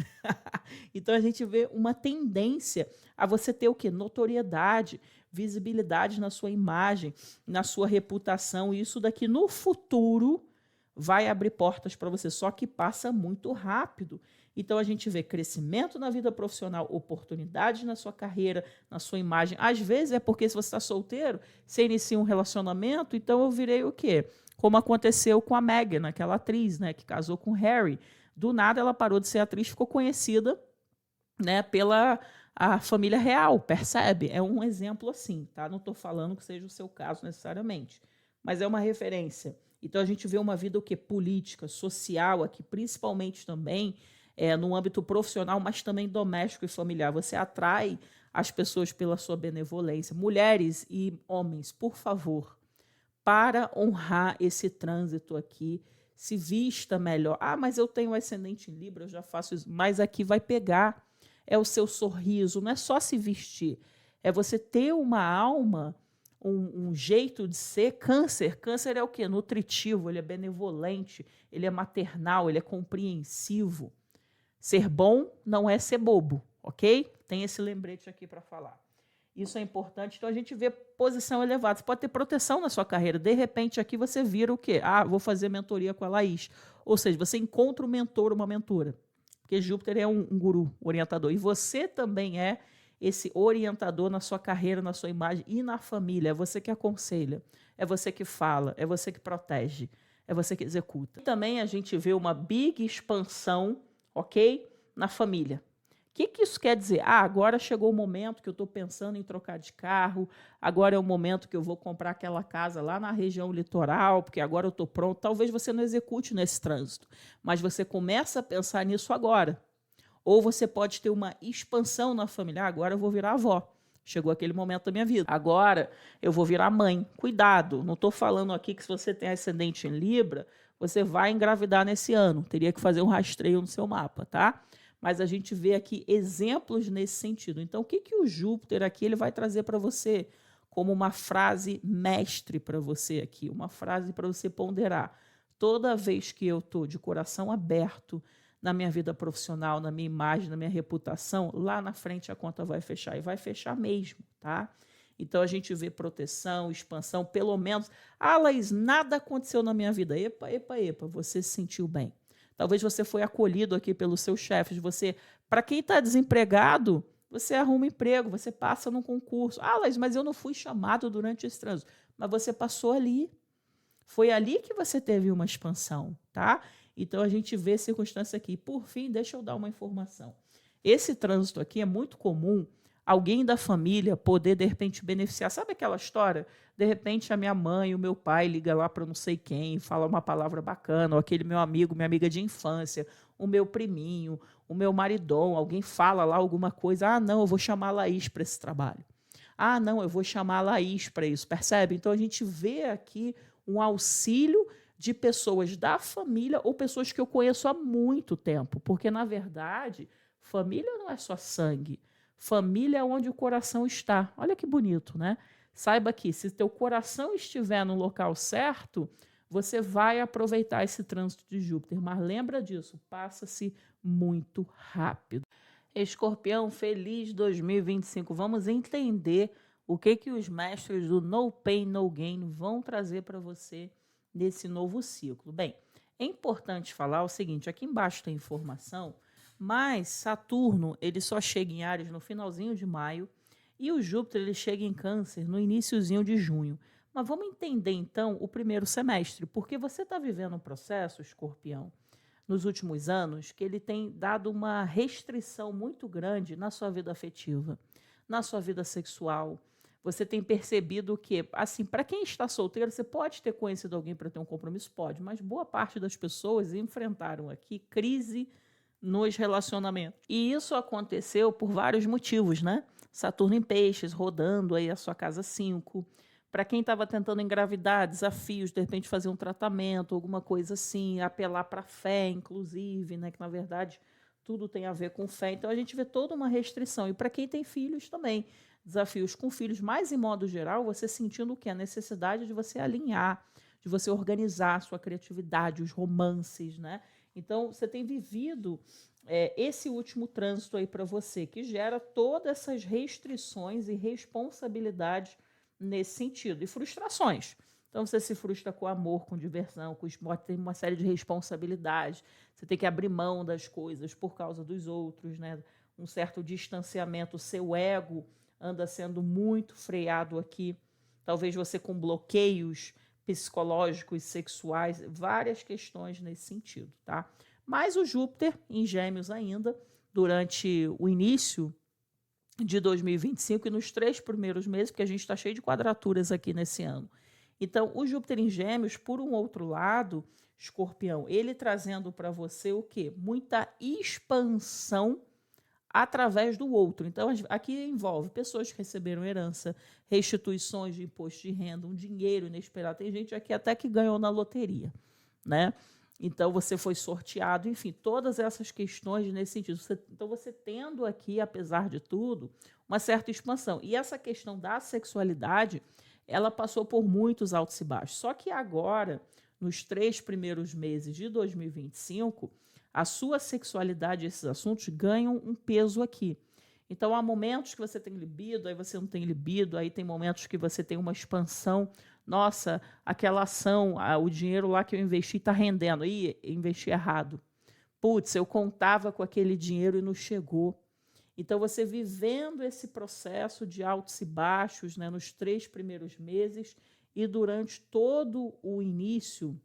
Então a gente vê uma tendência a você ter o quê? Notoriedade, visibilidade na sua imagem, na sua reputação, e isso daqui no futuro vai abrir portas para você, só que passa muito rápido. Então a gente vê crescimento na vida profissional, oportunidades na sua carreira, na sua imagem. Às vezes é porque se você está solteiro, você inicia um relacionamento, então eu virei o quê? Como aconteceu com a Meghan, aquela atriz, né, que casou com Harry. Do nada ela parou de ser atriz, ficou conhecida, né, pela a família real, percebe? É um exemplo assim, tá? Não estou falando que seja o seu caso necessariamente, mas é uma referência. Então a gente vê uma vida o quê? Política, social aqui, principalmente também no âmbito profissional, mas também doméstico e familiar. Você atrai as pessoas pela sua benevolência. Mulheres e homens, por favor, para honrar esse trânsito aqui, se vista melhor. Ah, mas eu tenho ascendente em Libra, eu já faço isso. Mas aqui vai pegar. É o seu sorriso, não é só se vestir. É você ter uma alma um jeito de ser. Câncer é o quê? Nutritivo, ele é benevolente, ele é maternal, ele é compreensivo. Ser bom não é ser bobo, ok? Tem esse lembrete aqui para falar. Isso é importante. Então, a gente vê posição elevada. Você pode ter proteção na sua carreira. De repente, aqui você vira o quê? Ah, vou fazer mentoria com a Laís. Ou seja, você encontra um mentor, uma mentora. Porque Júpiter é um guru, orientador. E você também é esse orientador na sua carreira, na sua imagem e na família. É você que aconselha, é você que fala, é você que protege, é você que executa. E também a gente vê uma big expansão, ok? Na família. O que isso quer dizer? Ah, agora chegou o momento que eu estou pensando em trocar de carro, agora é o momento que eu vou comprar aquela casa lá na região litoral, porque agora eu estou pronto. Talvez você não execute nesse trânsito, mas você começa a pensar nisso agora. Ou você pode ter uma expansão na família. Ah, agora eu vou virar avó. Chegou aquele momento da minha vida. Agora eu vou virar mãe. Cuidado, não estou falando aqui que se você tem ascendente em Libra, você vai engravidar nesse ano. Teria que fazer um rastreio no seu mapa, tá? Mas a gente vê aqui exemplos nesse sentido. Então, o que o Júpiter aqui ele vai trazer para você como uma frase mestre para você aqui, uma frase para você ponderar? Toda vez que eu estou de coração aberto na minha vida profissional, na minha imagem, na minha reputação, lá na frente a conta vai fechar, e vai fechar mesmo, tá? Então, a gente vê proteção, expansão, pelo menos... Ah, Laís, nada aconteceu na minha vida. Epa, você se sentiu bem. Talvez você foi acolhido aqui pelos seus chefes. Você, para quem está desempregado, você arruma emprego, você passa num concurso. Ah, Laís, mas eu não fui chamado durante esse trânsito. Mas você passou ali. Foi ali que você teve uma expansão, tá? Então, a gente vê circunstância aqui. Por fim, deixa eu dar uma informação. Esse trânsito aqui é muito comum alguém da família poder, de repente, beneficiar. Sabe aquela história? De repente, a minha mãe, o meu pai liga lá para não sei quem, fala uma palavra bacana, ou aquele meu amigo, minha amiga de infância, o meu priminho, o meu maridão, alguém fala lá alguma coisa. Ah, não, eu vou chamar a Laís para esse trabalho. Ah, não, eu vou chamar a Laís para isso, percebe? Então, a gente vê aqui um auxílio de pessoas da família ou pessoas que eu conheço há muito tempo, porque, na verdade, família não é só sangue. Família é onde o coração está. Olha que bonito, né? Saiba que se teu coração estiver no local certo, você vai aproveitar esse trânsito de Júpiter. Mas lembra disso, passa-se muito rápido. Escorpião, feliz 2025. Vamos entender o que os mestres do No Pain, No Gain vão trazer para você nesse novo ciclo. Bem, é importante falar o seguinte, aqui embaixo tem informação, mas Saturno ele só chega em Áries no finalzinho de maio e o Júpiter ele chega em Câncer no iniciozinho de junho. Mas vamos entender então o primeiro semestre, porque você está vivendo um processo, Escorpião, nos últimos anos, que ele tem dado uma restrição muito grande na sua vida afetiva, na sua vida sexual. Você tem percebido que, assim, para quem está solteiro, você pode ter conhecido alguém para ter um compromisso? Pode, mas boa parte das pessoas enfrentaram aqui crise nos relacionamentos. E isso aconteceu por vários motivos, né? Saturno em Peixes, rodando aí a sua casa 5. Para quem estava tentando engravidar, desafios, de repente fazer um tratamento, alguma coisa assim, apelar para a fé, inclusive, né? Que na verdade tudo tem a ver com fé. Então a gente vê toda uma restrição. E para quem tem filhos também, desafios com filhos, mas em modo geral, você sentindo o que? A necessidade de você alinhar, de você organizar a sua criatividade, os romances, né? Então, você tem vivido esse último trânsito aí para você, que gera todas essas restrições e responsabilidades nesse sentido, e frustrações. Então, você se frustra com amor, com diversão, com esporte, tem uma série de responsabilidades, você tem que abrir mão das coisas por causa dos outros, né? Um certo distanciamento, o seu ego anda sendo muito freado aqui, talvez você com bloqueios psicológicos, sexuais, várias questões nesse sentido, tá? Mas o Júpiter em Gêmeos ainda, durante o início de 2025 e nos 3 primeiros meses, porque a gente está cheio de quadraturas aqui nesse ano. Então, o Júpiter em Gêmeos, por um outro lado, Escorpião, ele trazendo para você o quê? Muita expansão através do outro. Então, aqui envolve pessoas que receberam herança, restituições de imposto de renda, um dinheiro inesperado. Tem gente aqui até que ganhou na loteria, né? Então, você foi sorteado, enfim, todas essas questões nesse sentido. Então, você tendo aqui, apesar de tudo, uma certa expansão. E essa questão da sexualidade, ela passou por muitos altos e baixos. Só que agora, nos 3 primeiros meses de 2025, a sua sexualidade e esses assuntos ganham um peso aqui. Então, há momentos que você tem libido, aí você não tem libido, aí tem momentos que você tem uma expansão. Nossa, aquela ação, o dinheiro lá que eu investi está rendendo. Ih, investi errado. Putz, eu contava com aquele dinheiro e não chegou. Então, você vivendo esse processo de altos e baixos, né, nos 3 primeiros meses e durante todo o início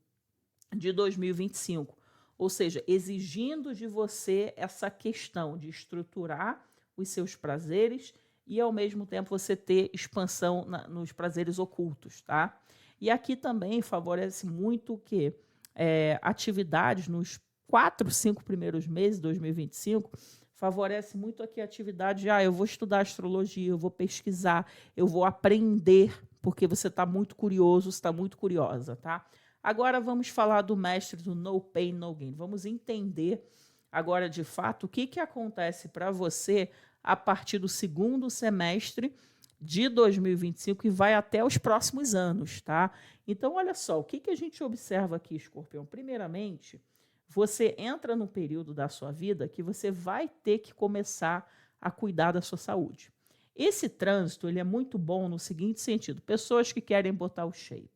de 2025. Ou seja, exigindo de você essa questão de estruturar os seus prazeres e, ao mesmo tempo, você ter expansão nos prazeres ocultos, tá? E aqui também favorece muito o quê? Atividades nos 4, 5 primeiros meses de 2025, favorece muito aqui a atividade de, eu vou estudar astrologia, eu vou pesquisar, eu vou aprender, porque você está muito curioso, está muito curiosa, tá? Agora vamos falar do mestre do No Pain, No Gain. Vamos entender agora, de fato, o que acontece para você a partir do segundo semestre de 2025 e vai até os próximos anos, tá? Então, olha só, o que a gente observa aqui, Escorpião? Primeiramente, você entra no período da sua vida que você vai ter que começar a cuidar da sua saúde. Esse trânsito ele é muito bom no seguinte sentido: pessoas que querem botar o shape,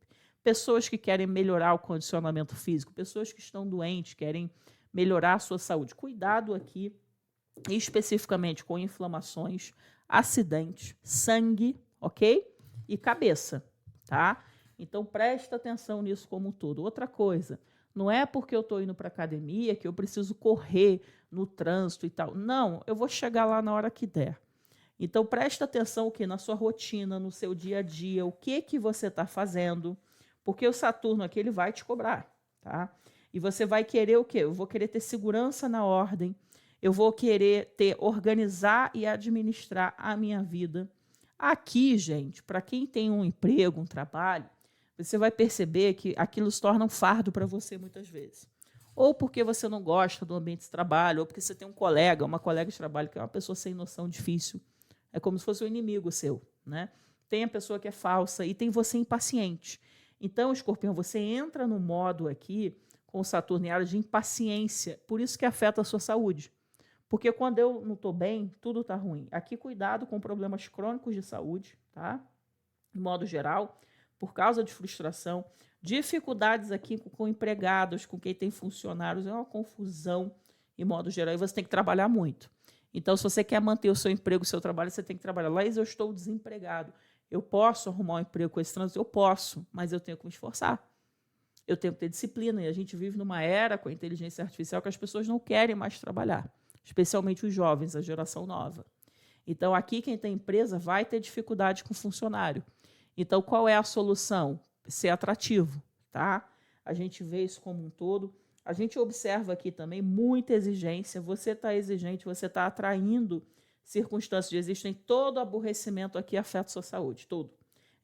pessoas que querem melhorar o condicionamento físico, pessoas que estão doentes, querem melhorar a sua saúde. Cuidado aqui, especificamente com inflamações, acidentes, sangue, ok? E cabeça, tá? Então, presta atenção nisso como um todo. Outra coisa, não é porque eu estou indo para academia que eu preciso correr no trânsito e tal. Não, eu vou chegar lá na hora que der. Então, presta atenção o que na sua rotina, no seu dia a dia, o que você está fazendo, porque o Saturno aqui ele vai te cobrar, tá? E você vai querer o quê? Eu vou querer ter segurança na ordem, eu vou querer organizar e administrar a minha vida. Aqui, gente, para quem tem um emprego, um trabalho, você vai perceber que aquilo se torna um fardo para você muitas vezes. Ou porque você não gosta do ambiente de trabalho, ou porque você tem um colega, uma colega de trabalho que é uma pessoa sem noção, difícil. É como se fosse um inimigo seu, né? Tem a pessoa que é falsa e tem você impaciente. Então, Escorpião, você entra no modo aqui com o Saturno em área de impaciência, por isso que afeta a sua saúde. Porque quando eu não estou bem, tudo está ruim. Aqui, cuidado com problemas crônicos de saúde, tá? De modo geral, por causa de frustração, dificuldades aqui com empregados, com quem tem funcionários, é uma confusão, em modo geral, e você tem que trabalhar muito. Então, se você quer manter o seu emprego, o seu trabalho, você tem que trabalhar. Laís, eu estou desempregado. Eu posso arrumar um emprego com esse trânsito? Eu posso, mas eu tenho que me esforçar. Eu tenho que ter disciplina. E a gente vive numa era com a inteligência artificial que as pessoas não querem mais trabalhar, especialmente os jovens, a geração nova. Então, aqui, quem tem empresa vai ter dificuldade com funcionário. Então, qual é a solução? Ser atrativo, tá? A gente vê isso como um todo. A gente observa aqui também muita exigência. Você está exigente, você está atraindo circunstâncias. Existem todo aborrecimento aqui afeta a sua saúde, todo.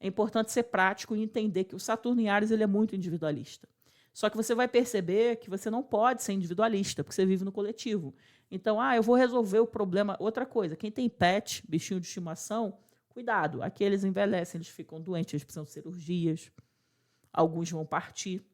É importante ser prático e entender que o Saturno em Áries ele é muito individualista. Só que você vai perceber que você não pode ser individualista, porque você vive no coletivo. Então, eu vou resolver o problema. Outra coisa, quem tem pet, bichinho de estimação, cuidado. Aqui eles envelhecem, eles ficam doentes, eles precisam de cirurgias. Alguns vão partir.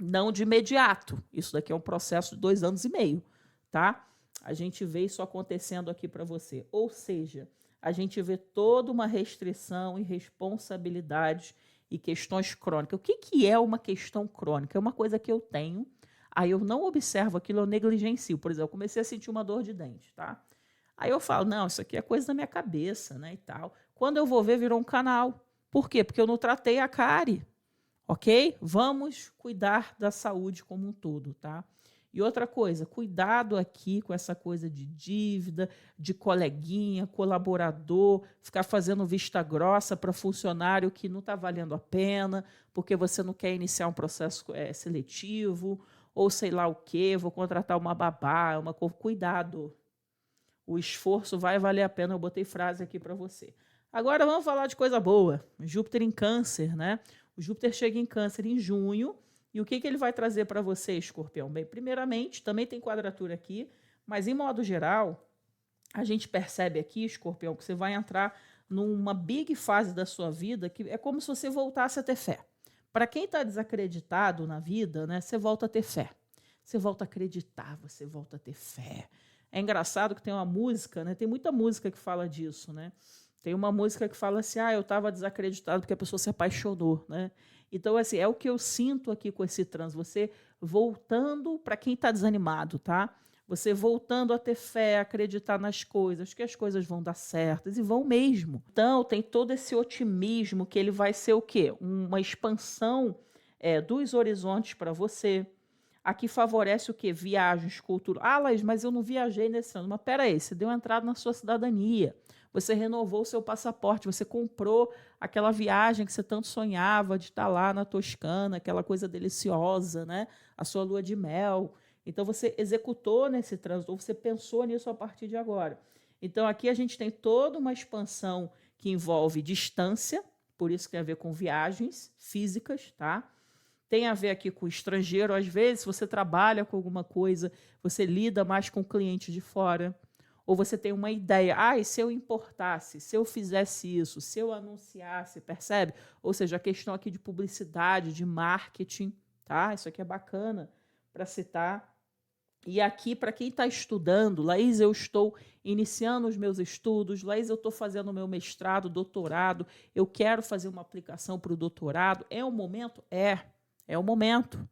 Não de imediato. Isso daqui é um processo de 2 anos e meio, tá? A gente vê isso acontecendo aqui para você. Ou seja, a gente vê toda uma restrição e responsabilidades e questões crônicas. O que é uma questão crônica? É uma coisa que eu tenho, aí eu não observo aquilo, eu negligencio. Por exemplo, eu comecei a sentir uma dor de dente, tá? Aí eu falo, não, isso aqui é coisa da minha cabeça, né, e tal. Quando eu vou ver, virou um canal. Por quê? Porque eu não tratei a cárie. Ok? Vamos cuidar da saúde como um todo, tá? E outra coisa, cuidado aqui com essa coisa de dívida, de coleguinha, colaborador, ficar fazendo vista grossa para funcionário que não está valendo a pena, porque você não quer iniciar um processo seletivo, ou sei lá o quê, vou contratar uma babá, cuidado. O esforço vai valer a pena, eu botei frase aqui para você. Agora vamos falar de coisa boa. Júpiter em Câncer, né? O Júpiter chega em Câncer em junho. E o que ele vai trazer para você, Escorpião? Bem, primeiramente, também tem quadratura aqui, mas, em modo geral, a gente percebe aqui, Escorpião, que você vai entrar numa big fase da sua vida que é como se você voltasse a ter fé. Para quem está desacreditado na vida, né, você volta a ter fé. Você volta a acreditar, você volta a ter fé. É engraçado que tem uma música, né? Tem muita música que fala disso, né? Tem uma música que fala assim, eu estava desacreditado porque a pessoa se apaixonou, né? Então, assim, é o que eu sinto aqui com esse trânsito. Você voltando, para quem está desanimado, tá? Você voltando a ter fé, a acreditar nas coisas, que as coisas vão dar certas e vão mesmo. Então, tem todo esse otimismo que ele vai ser o quê? Uma expansão dos horizontes para você. Aqui favorece o quê? Viagens, cultura. Laís, mas eu não viajei nesse ano. Mas peraí, você deu entrada na sua cidadania. Você renovou o seu passaporte, você comprou aquela viagem que você tanto sonhava de estar lá na Toscana, aquela coisa deliciosa, né? A sua lua de mel. Então você executou nesse trânsito, você pensou nisso a partir de agora. Então aqui a gente tem toda uma expansão que envolve distância, por isso que tem a ver com viagens físicas, tá? Tem a ver aqui com o estrangeiro. Às vezes, você trabalha com alguma coisa, você lida mais com clientes de fora, ou você tem uma ideia. E se eu importasse, se eu fizesse isso, se eu anunciasse, percebe? Ou seja, a questão aqui de publicidade, de marketing, tá? Isso aqui é bacana para citar. E aqui, para quem está estudando, Laís, eu estou iniciando os meus estudos, Laís, eu estou fazendo o meu mestrado, doutorado, eu quero fazer uma aplicação para o doutorado. É o momento? É o momento.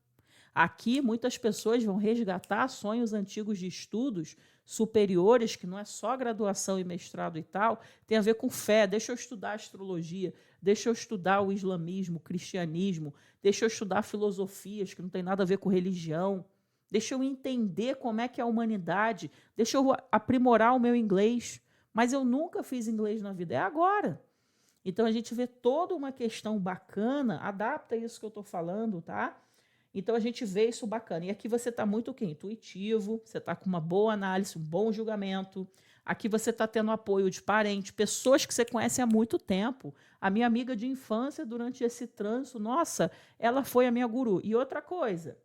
Aqui, muitas pessoas vão resgatar sonhos antigos de estudos superiores, que não é só graduação e mestrado e tal, tem a ver com fé. Deixa eu estudar astrologia, deixa eu estudar o islamismo, o cristianismo, deixa eu estudar filosofias, que não tem nada a ver com religião, deixa eu entender como é que é a humanidade, deixa eu aprimorar o meu inglês. Mas eu nunca fiz inglês na vida, é agora. Então, a gente vê toda uma questão bacana, adapta isso que eu estou falando, tá? Então, a gente vê isso bacana. E aqui você está muito o quê? Intuitivo, você está com uma boa análise, um bom julgamento. Aqui você está tendo apoio de parentes, pessoas que você conhece há muito tempo. A minha amiga de infância, durante esse trânsito, nossa, ela foi a minha guru. E outra coisa,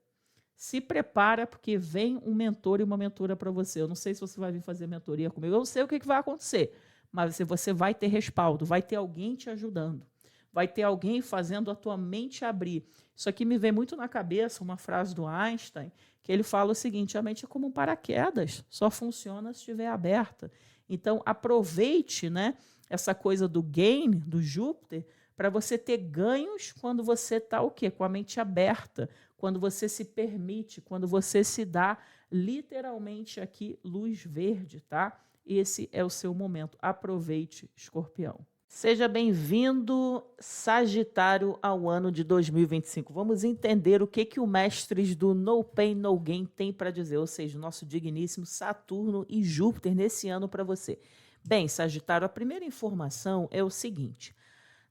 se prepara, porque vem um mentor e uma mentora para você. Eu não sei se você vai vir fazer mentoria comigo, eu não sei o que vai acontecer, mas você vai ter respaldo, vai ter alguém te ajudando, vai ter alguém fazendo a tua mente abrir. Isso aqui me vem muito na cabeça uma frase do Einstein, que ele fala o seguinte: a mente é como um paraquedas, só funciona se estiver aberta. Então, aproveite, né, essa coisa do gain, do Júpiter, para você ter ganhos quando você está o quê? Com a mente aberta, quando você se permite, quando você se dá literalmente aqui luz verde, tá? Esse é o seu momento. Aproveite, Escorpião. Seja bem-vindo, Sagitário, ao ano de 2025. Vamos entender o que o Mestres do No Pain, No Gain tem para dizer, ou seja, o nosso digníssimo Saturno e Júpiter nesse ano para você. Bem, Sagitário, a primeira informação é o seguinte: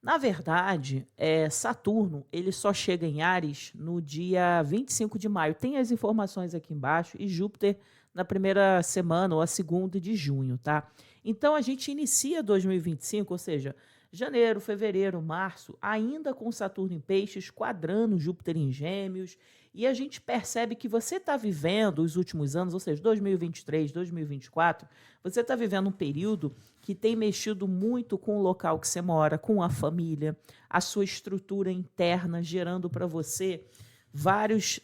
na verdade, Saturno ele só chega em Áries no dia 25 de maio. Tem as informações aqui embaixo. E Júpiter na primeira semana ou a segunda de junho, tá? Então, a gente inicia 2025, ou seja, janeiro, fevereiro, março, ainda com Saturno em Peixes, quadrando Júpiter em Gêmeos, e a gente percebe que você está vivendo os últimos anos, ou seja, 2023, 2024, você está vivendo um período que tem mexido muito com o local que você mora, com a família, a sua estrutura interna, gerando para você vários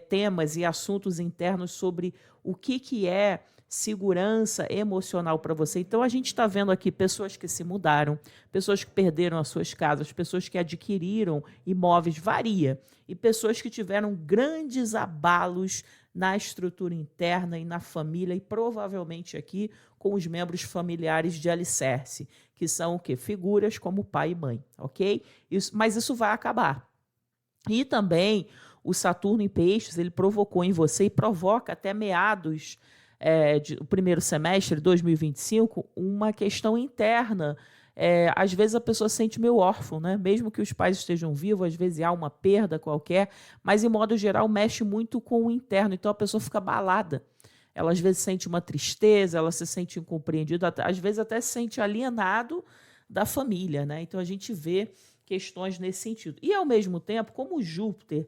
temas e assuntos internos sobre o que é segurança emocional para você. Então, a gente está vendo aqui pessoas que se mudaram, pessoas que perderam as suas casas, pessoas que adquiriram imóveis, varia, e pessoas que tiveram grandes abalos na estrutura interna e na família, e provavelmente aqui com os membros familiares de alicerce, que são o quê? Figuras como pai e mãe, ok? Mas isso vai acabar. E também o Saturno em Peixes, ele provocou em você e provoca até meados o primeiro semestre de 2025 uma questão interna. Às vezes a pessoa se sente meio órfã, né? Mesmo que os pais estejam vivos, às vezes há uma perda qualquer, mas, em modo geral, mexe muito com o interno, então a pessoa fica abalada. Ela, às vezes, sente uma tristeza, ela se sente incompreendida, às vezes até se sente alienado da família, né? Então, a gente vê questões nesse sentido. E, ao mesmo tempo, como Júpiter,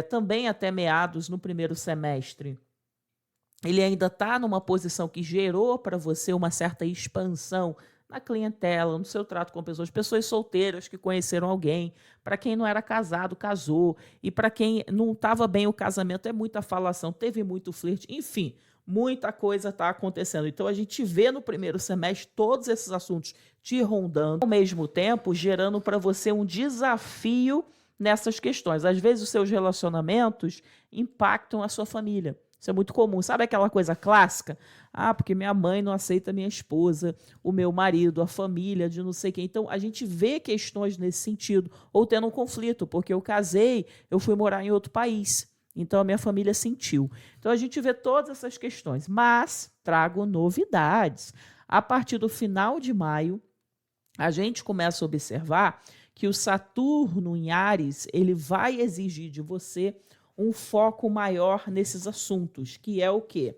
também até meados no primeiro semestre, ele ainda está numa posição que gerou para você uma certa expansão na clientela, no seu trato com pessoas, pessoas solteiras que conheceram alguém, para quem não era casado, casou, e para quem não estava bem o casamento, é muita falação, teve muito flerte, enfim, muita coisa está acontecendo. Então a gente vê no primeiro semestre todos esses assuntos te rondando, ao mesmo tempo gerando para você um desafio nessas questões. Às vezes os seus relacionamentos impactam a sua família. Isso é muito comum. Sabe aquela coisa clássica? Ah, porque minha mãe não aceita minha esposa, o meu marido, a família de não sei quem. Então, a gente vê questões nesse sentido. Ou tendo um conflito, porque eu casei, eu fui morar em outro país. Então, a minha família sentiu. Então, a gente vê todas essas questões. Mas, trago novidades. A partir do final de maio, a gente começa a observar que o Saturno em Áries, ele vai exigir de você um foco maior nesses assuntos, que é o quê?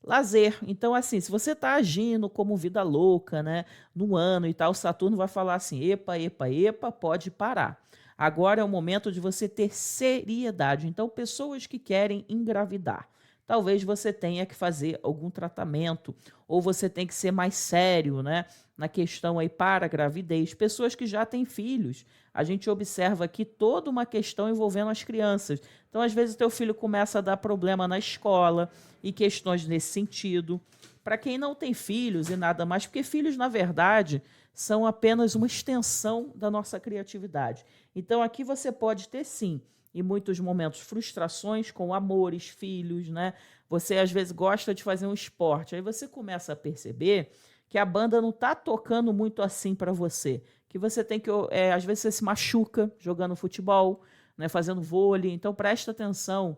Lazer. Então, assim, se você está agindo como vida louca, né, no ano e tal, o Saturno vai falar assim, epa, epa, epa, pode parar. Agora é o momento de você ter seriedade. Então, pessoas que querem engravidar, talvez você tenha que fazer algum tratamento, ou você tem que ser mais sério, né, na questão aí para a gravidez. Pessoas que já têm filhos, a gente observa aqui toda uma questão envolvendo as crianças. Então, às vezes, o teu filho começa a dar problema na escola e questões nesse sentido. Para quem não tem filhos e nada mais, porque filhos, na verdade, são apenas uma extensão da nossa criatividade. Então, aqui você pode ter, sim, em muitos momentos, frustrações com amores, filhos, né? Você, às vezes, gosta de fazer um esporte. Aí você começa a perceber que a banda não está tocando muito assim para você. Que você tem que, às vezes, você se machuca jogando futebol, né, fazendo vôlei. Então, presta atenção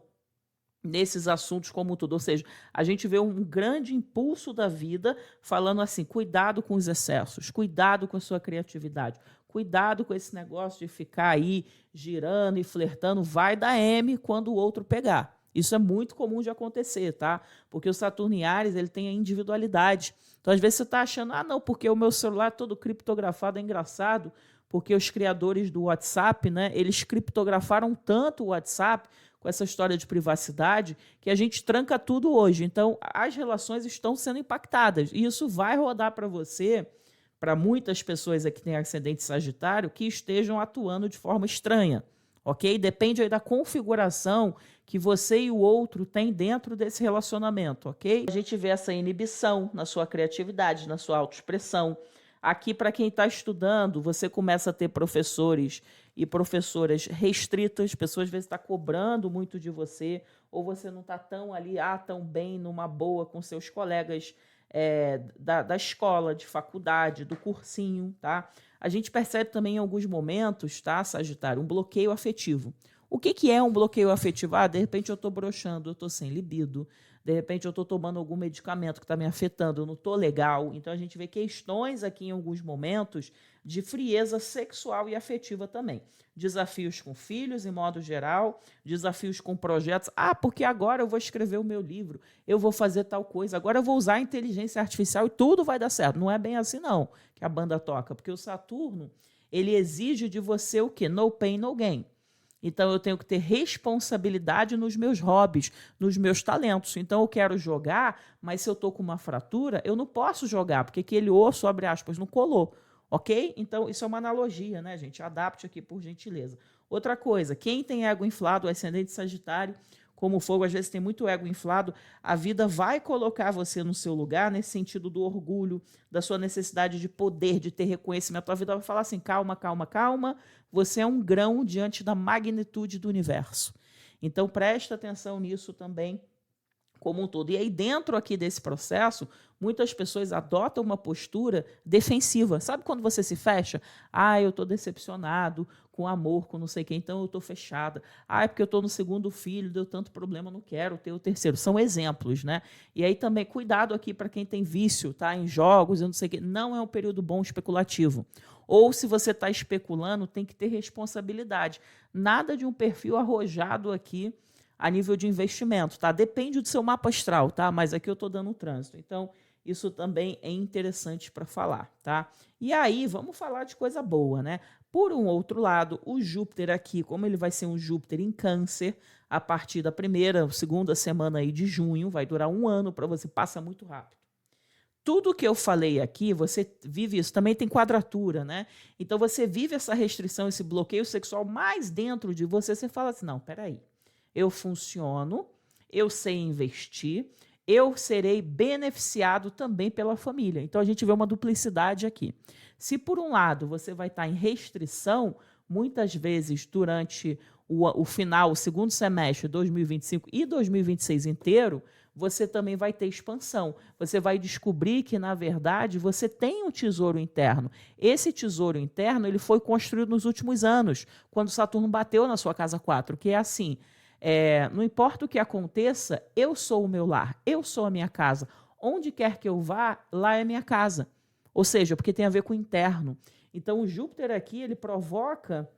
nesses assuntos como tudo. Ou seja, a gente vê um grande impulso da vida falando assim, cuidado com os excessos, cuidado com a sua criatividade, cuidado com esse negócio de ficar aí girando e flertando, vai dar M quando o outro pegar. Isso é muito comum de acontecer, tá? Porque o Saturno em Áries, ele tem a individualidade. Então, às vezes você está achando, ah, não, porque o meu celular é todo criptografado, é engraçado, porque os criadores do WhatsApp, né, eles criptografaram tanto o WhatsApp com essa história de privacidade que a gente tranca tudo hoje. Então, as relações estão sendo impactadas. E isso vai rodar para você, para muitas pessoas aqui que têm ascendente Sagitário, que estejam atuando de forma estranha, ok? Depende aí da configuração que você e o outro têm dentro desse relacionamento, ok? A gente vê essa inibição na sua criatividade, na sua autoexpressão. Aqui, para quem está estudando, você começa a ter professores e professoras restritas, pessoas às vezes estão cobrando muito de você, ou você não está tão ali, tão bem, numa boa com seus colegas da escola, de faculdade, do cursinho, tá? A gente percebe também em alguns momentos, tá, Sagitário, um bloqueio afetivo. O que é um bloqueio afetivo? De repente eu estou broxando, eu estou sem libido, de repente eu estou tomando algum medicamento que está me afetando, eu não estou legal. Então a gente vê questões aqui em alguns momentos de frieza sexual e afetiva também. Desafios com filhos, em modo geral, desafios com projetos. Porque agora eu vou escrever o meu livro, eu vou fazer tal coisa, agora eu vou usar a inteligência artificial e tudo vai dar certo. Não é bem assim não que a banda toca, porque o Saturno, ele exige de você o quê? No pain, no gain. Então, eu tenho que ter responsabilidade nos meus hobbies, nos meus talentos. Então, eu quero jogar, mas se eu estou com uma fratura, eu não posso jogar, porque aquele osso, abre aspas, não colou. Ok? Então, isso é uma analogia, né, gente? Adapte aqui, por gentileza. Outra coisa, quem tem ego inflado, o ascendente Sagitário, como o fogo, às vezes tem muito ego inflado, a vida vai colocar você no seu lugar, nesse sentido do orgulho, da sua necessidade de poder, de ter reconhecimento. A vida vai falar assim, calma, calma, calma, você é um grão diante da magnitude do universo. Então, presta atenção nisso também, como um todo. E aí, dentro aqui desse processo, muitas pessoas adotam uma postura defensiva. Sabe quando você se fecha? Eu estou decepcionado com amor, com não sei quem, então eu estou fechada. É porque eu estou no segundo filho, deu tanto problema, não quero ter o terceiro. São exemplos, né? E aí também, cuidado aqui para quem tem vício, tá? Em jogos, eu não sei o quê. Não é um período bom especulativo. Ou se você está especulando, tem que ter responsabilidade. Nada de um perfil arrojado aqui a nível de investimento, tá? Depende do seu mapa astral, tá? Mas aqui eu estou dando um trânsito. Então, isso também é interessante para falar, tá? E aí, vamos falar de coisa boa, né? Por um outro lado, o Júpiter aqui, como ele vai ser um Júpiter em Câncer, a partir da segunda semana aí de junho, vai durar um ano para você, passa muito rápido. Tudo que eu falei aqui, você vive isso. Também tem quadratura, né? Então você vive essa restrição, esse bloqueio sexual mais dentro de você. Você fala assim: não, peraí, eu funciono, eu sei investir, eu serei beneficiado também pela família. Então a gente vê uma duplicidade aqui. Se por um lado você vai estar em restrição, muitas vezes durante o final, o segundo semestre de 2025 e 2026 inteiro, você também vai ter expansão. Você vai descobrir que, na verdade, você tem um tesouro interno. Esse tesouro interno ele foi construído nos últimos anos, quando Saturno bateu na sua casa 4, que é assim, não importa o que aconteça, eu sou o meu lar, eu sou a minha casa. Onde quer que eu vá, lá é minha casa. Ou seja, porque tem a ver com o interno. Então, o Júpiter aqui, ele provoca,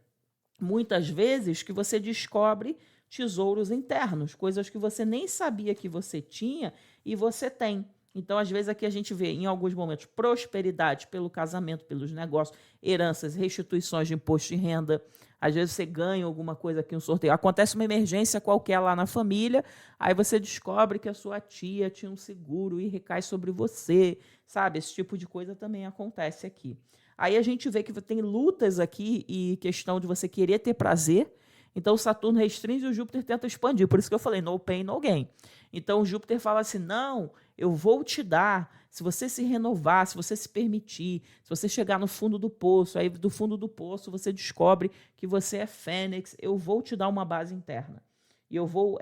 muitas vezes, que você descobre tesouros internos, coisas que você nem sabia que você tinha e você tem. Então, às vezes, aqui a gente vê, em alguns momentos, prosperidade pelo casamento, pelos negócios, heranças, restituições de imposto de renda. Às vezes você ganha alguma coisa aqui, um sorteio. Acontece uma emergência qualquer lá na família, aí você descobre que a sua tia tinha um seguro e recai sobre você, sabe? Esse tipo de coisa também acontece aqui. Aí a gente vê que tem lutas aqui e questão de você querer ter prazer. Então o Saturno restringe e o Júpiter tenta expandir. Por isso que eu falei, no pain, no gain. Então o Júpiter fala assim, não, eu vou te dar, se você se renovar, se você se permitir, se você chegar no fundo do poço, aí do fundo do poço você descobre que você é fênix, eu vou te dar uma base interna. E eu vou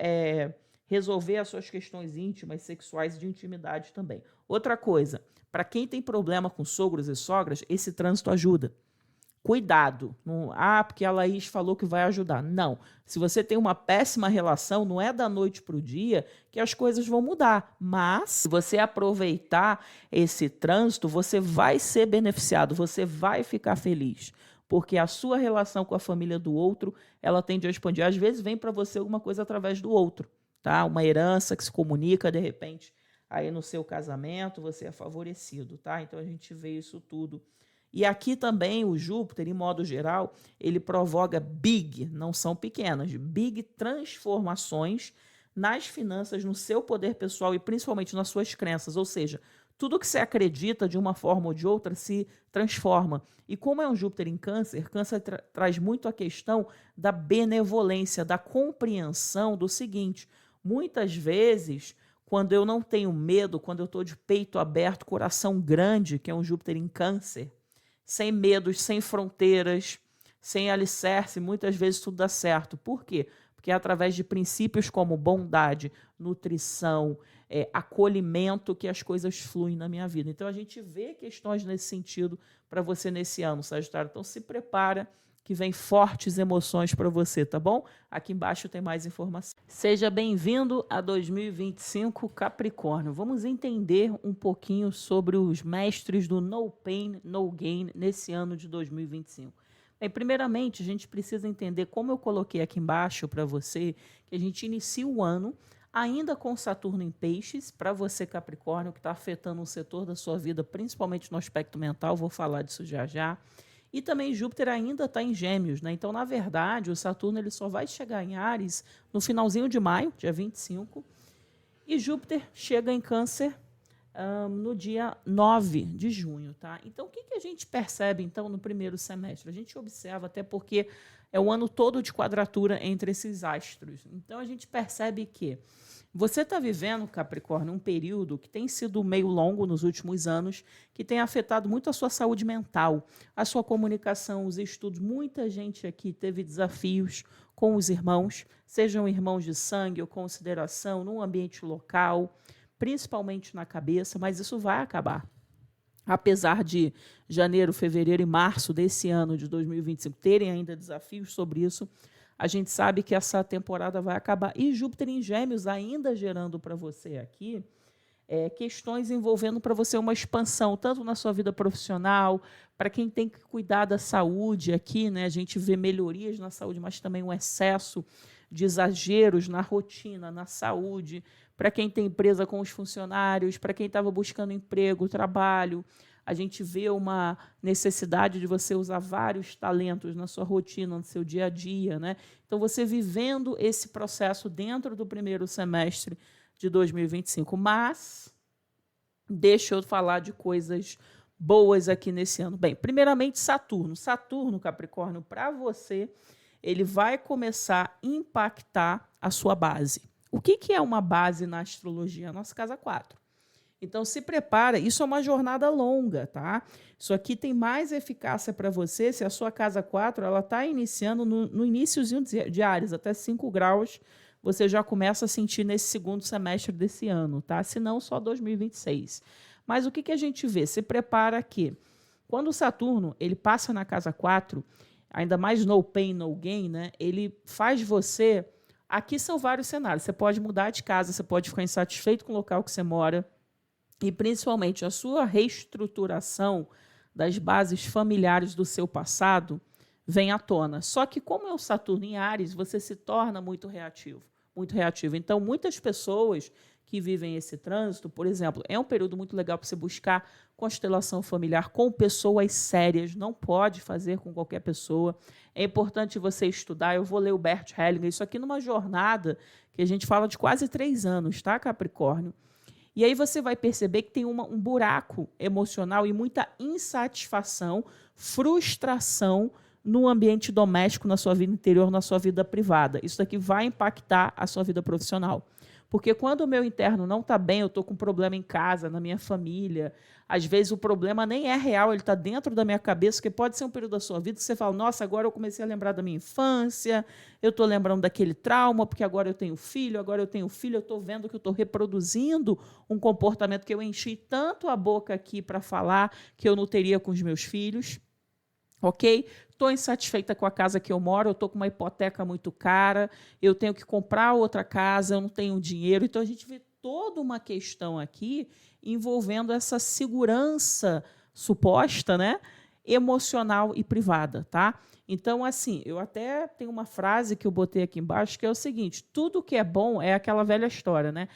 resolver as suas questões íntimas, sexuais e de intimidade também. Outra coisa, para quem tem problema com sogros e sogras, esse trânsito ajuda. Cuidado. Não, porque a Laís falou que vai ajudar. Não. Se você tem uma péssima relação, não é da noite para o dia que as coisas vão mudar. Mas, se você aproveitar esse trânsito, você vai ser beneficiado, você vai ficar feliz. Porque a sua relação com a família do outro, ela tende a expandir. Às vezes vem para você alguma coisa através do outro. Tá? Uma herança que se comunica, de repente, aí no seu casamento, você é favorecido. Tá? Então, a gente vê isso tudo. E aqui também o Júpiter, em modo geral, ele provoca big, não são pequenas, big transformações nas finanças, no seu poder pessoal e principalmente nas suas crenças. Ou seja, tudo que você acredita de uma forma ou de outra se transforma. E como é um Júpiter em Câncer, Câncer traz muito a questão da benevolência, da compreensão do seguinte: muitas vezes, quando eu não tenho medo, quando eu estou de peito aberto, coração grande, que é um Júpiter em Câncer, sem medos, sem fronteiras, sem alicerce, muitas vezes tudo dá certo. Por quê? Porque é através de princípios como bondade, nutrição, acolhimento que as coisas fluem na minha vida. Então a gente vê questões nesse sentido para você nesse ano, Sagitário. Então se prepara que vem fortes emoções para você, tá bom? Aqui embaixo tem mais informação. Seja bem-vindo a 2025 Capricórnio. Vamos entender um pouquinho sobre os mestres do No Pain, No Gain nesse ano de 2025. Bem, primeiramente, a gente precisa entender, como eu coloquei aqui embaixo para você, que a gente inicia o ano ainda com Saturno em Peixes, para você Capricórnio, que está afetando um setor da sua vida, principalmente no aspecto mental, vou falar disso já já. E também Júpiter ainda está em Gêmeos, né? Então, na verdade, o Saturno ele só vai chegar em Áries no finalzinho de maio, dia 25, e Júpiter chega em Câncer no dia 9 de junho, tá? Então, o que a gente percebe, então, no primeiro semestre? A gente observa, até porque é o ano todo de quadratura entre esses astros. Então, a gente percebe que você está vivendo, Capricórnio, um período que tem sido meio longo nos últimos anos, que tem afetado muito a sua saúde mental, a sua comunicação, os estudos. Muita gente aqui teve desafios com os irmãos, sejam irmãos de sangue ou consideração, no ambiente local, principalmente na cabeça, mas isso vai acabar. Apesar de janeiro, fevereiro e março desse ano de 2025 terem ainda desafios sobre isso, a gente sabe que essa temporada vai acabar. E Júpiter em Gêmeos ainda gerando para você aqui questões envolvendo para você uma expansão, tanto na sua vida profissional, para quem tem que cuidar da saúde aqui, né? A gente vê melhorias na saúde, mas também um excesso de exageros na rotina, na saúde, para quem tem empresa com os funcionários, para quem estava buscando emprego, trabalho. A gente vê uma necessidade de você usar vários talentos na sua rotina, no seu dia a dia, né? Então, você vivendo esse processo dentro do primeiro semestre de 2025. Mas Deixa eu falar de coisas boas aqui nesse ano. Bem, primeiramente Saturno. Saturno, Capricórnio, para você, ele vai começar a impactar a sua base. O que é uma base na astrologia? A nossa casa 4. Então se prepara, isso é uma jornada longa, tá? Isso aqui tem mais eficácia para você se a sua casa 4 ela está iniciando no iníciozinho de Áries, até 5 graus, você já começa a sentir nesse segundo semestre desse ano, tá? Se não, só 2026. Mas o que a gente vê? Se prepara que quando o Saturno ele passa na casa 4, ainda mais no pain, no gain, né? Ele faz você... Aqui são vários cenários. Você pode mudar de casa, você pode ficar insatisfeito com o local que você mora, e principalmente a sua reestruturação das bases familiares do seu passado vem à tona. Só que como é o Saturno em Áries, você se torna muito reativo, muito reativo. Então, muitas pessoas que vivem esse trânsito, por exemplo, é um período muito legal para você buscar constelação familiar com pessoas sérias, não pode fazer com qualquer pessoa. É importante você estudar. Eu vou ler o Bert Hellinger, isso aqui numa jornada que a gente fala de quase 3 anos, tá, Capricórnio? E aí você vai perceber que tem um buraco emocional e muita insatisfação, frustração no ambiente doméstico, na sua vida interior, na sua vida privada. Isso daqui vai impactar a sua vida profissional. Porque quando o meu interno não está bem, eu estou com um problema em casa, na minha família, às vezes o problema nem é real, ele está dentro da minha cabeça, porque pode ser um período da sua vida que você fala, nossa, agora eu comecei a lembrar da minha infância, eu estou lembrando daquele trauma, porque agora eu tenho filho, eu estou vendo que eu estou reproduzindo um comportamento que eu enchi tanto a boca aqui para falar que eu não teria com os meus filhos. Ok? Estou insatisfeita com a casa que eu moro, eu estou com uma hipoteca muito cara, eu tenho que comprar outra casa, eu não tenho dinheiro. Então, a gente vê toda uma questão aqui envolvendo essa segurança suposta, né? Emocional e privada, tá? Então, assim, eu até tenho uma frase que eu botei aqui embaixo, que é o seguinte, tudo que é bom é aquela velha história, né?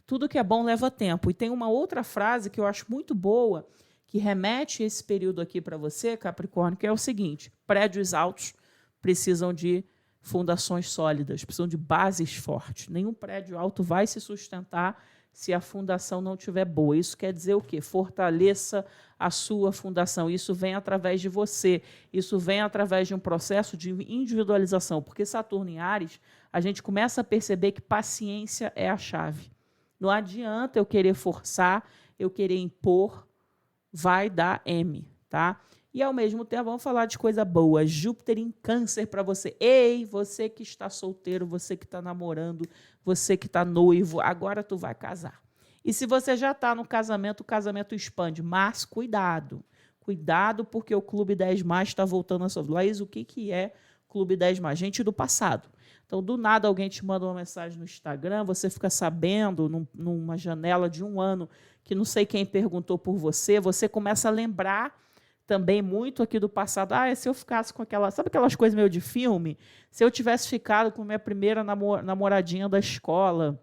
Tudo que é bom leva tempo. E tem uma outra frase que eu acho muito boa, que remete esse período aqui para você, Capricórnio, que é o seguinte, prédios altos precisam de fundações sólidas, precisam de bases fortes. Nenhum prédio alto vai se sustentar se a fundação não estiver boa. Isso quer dizer o quê? Fortaleça a sua fundação. Isso vem através de você. Isso vem através de um processo de individualização. Porque Saturno em Áries, a gente começa a perceber que paciência é a chave. Não adianta eu querer forçar, eu querer impor, vai dar M, tá? E, ao mesmo tempo, vamos falar de coisa boa. Júpiter em Câncer para você. Ei, você que está solteiro, você que está namorando, você que está noivo, agora tu vai casar. E se você já está no casamento, o casamento expande. Mas cuidado. Cuidado, porque o Clube 10+, está voltando a sua vida. Laís, o que é Clube 10+? Gente do passado. Então, do nada, alguém te manda uma mensagem no Instagram, você fica sabendo, numa janela de 1 ano, que não sei quem perguntou por você, você começa a lembrar também muito aqui do passado. Ah, se eu ficasse com aquela... Sabe aquelas coisas meio de filme? Se eu tivesse ficado com minha primeira namoradinha da escola,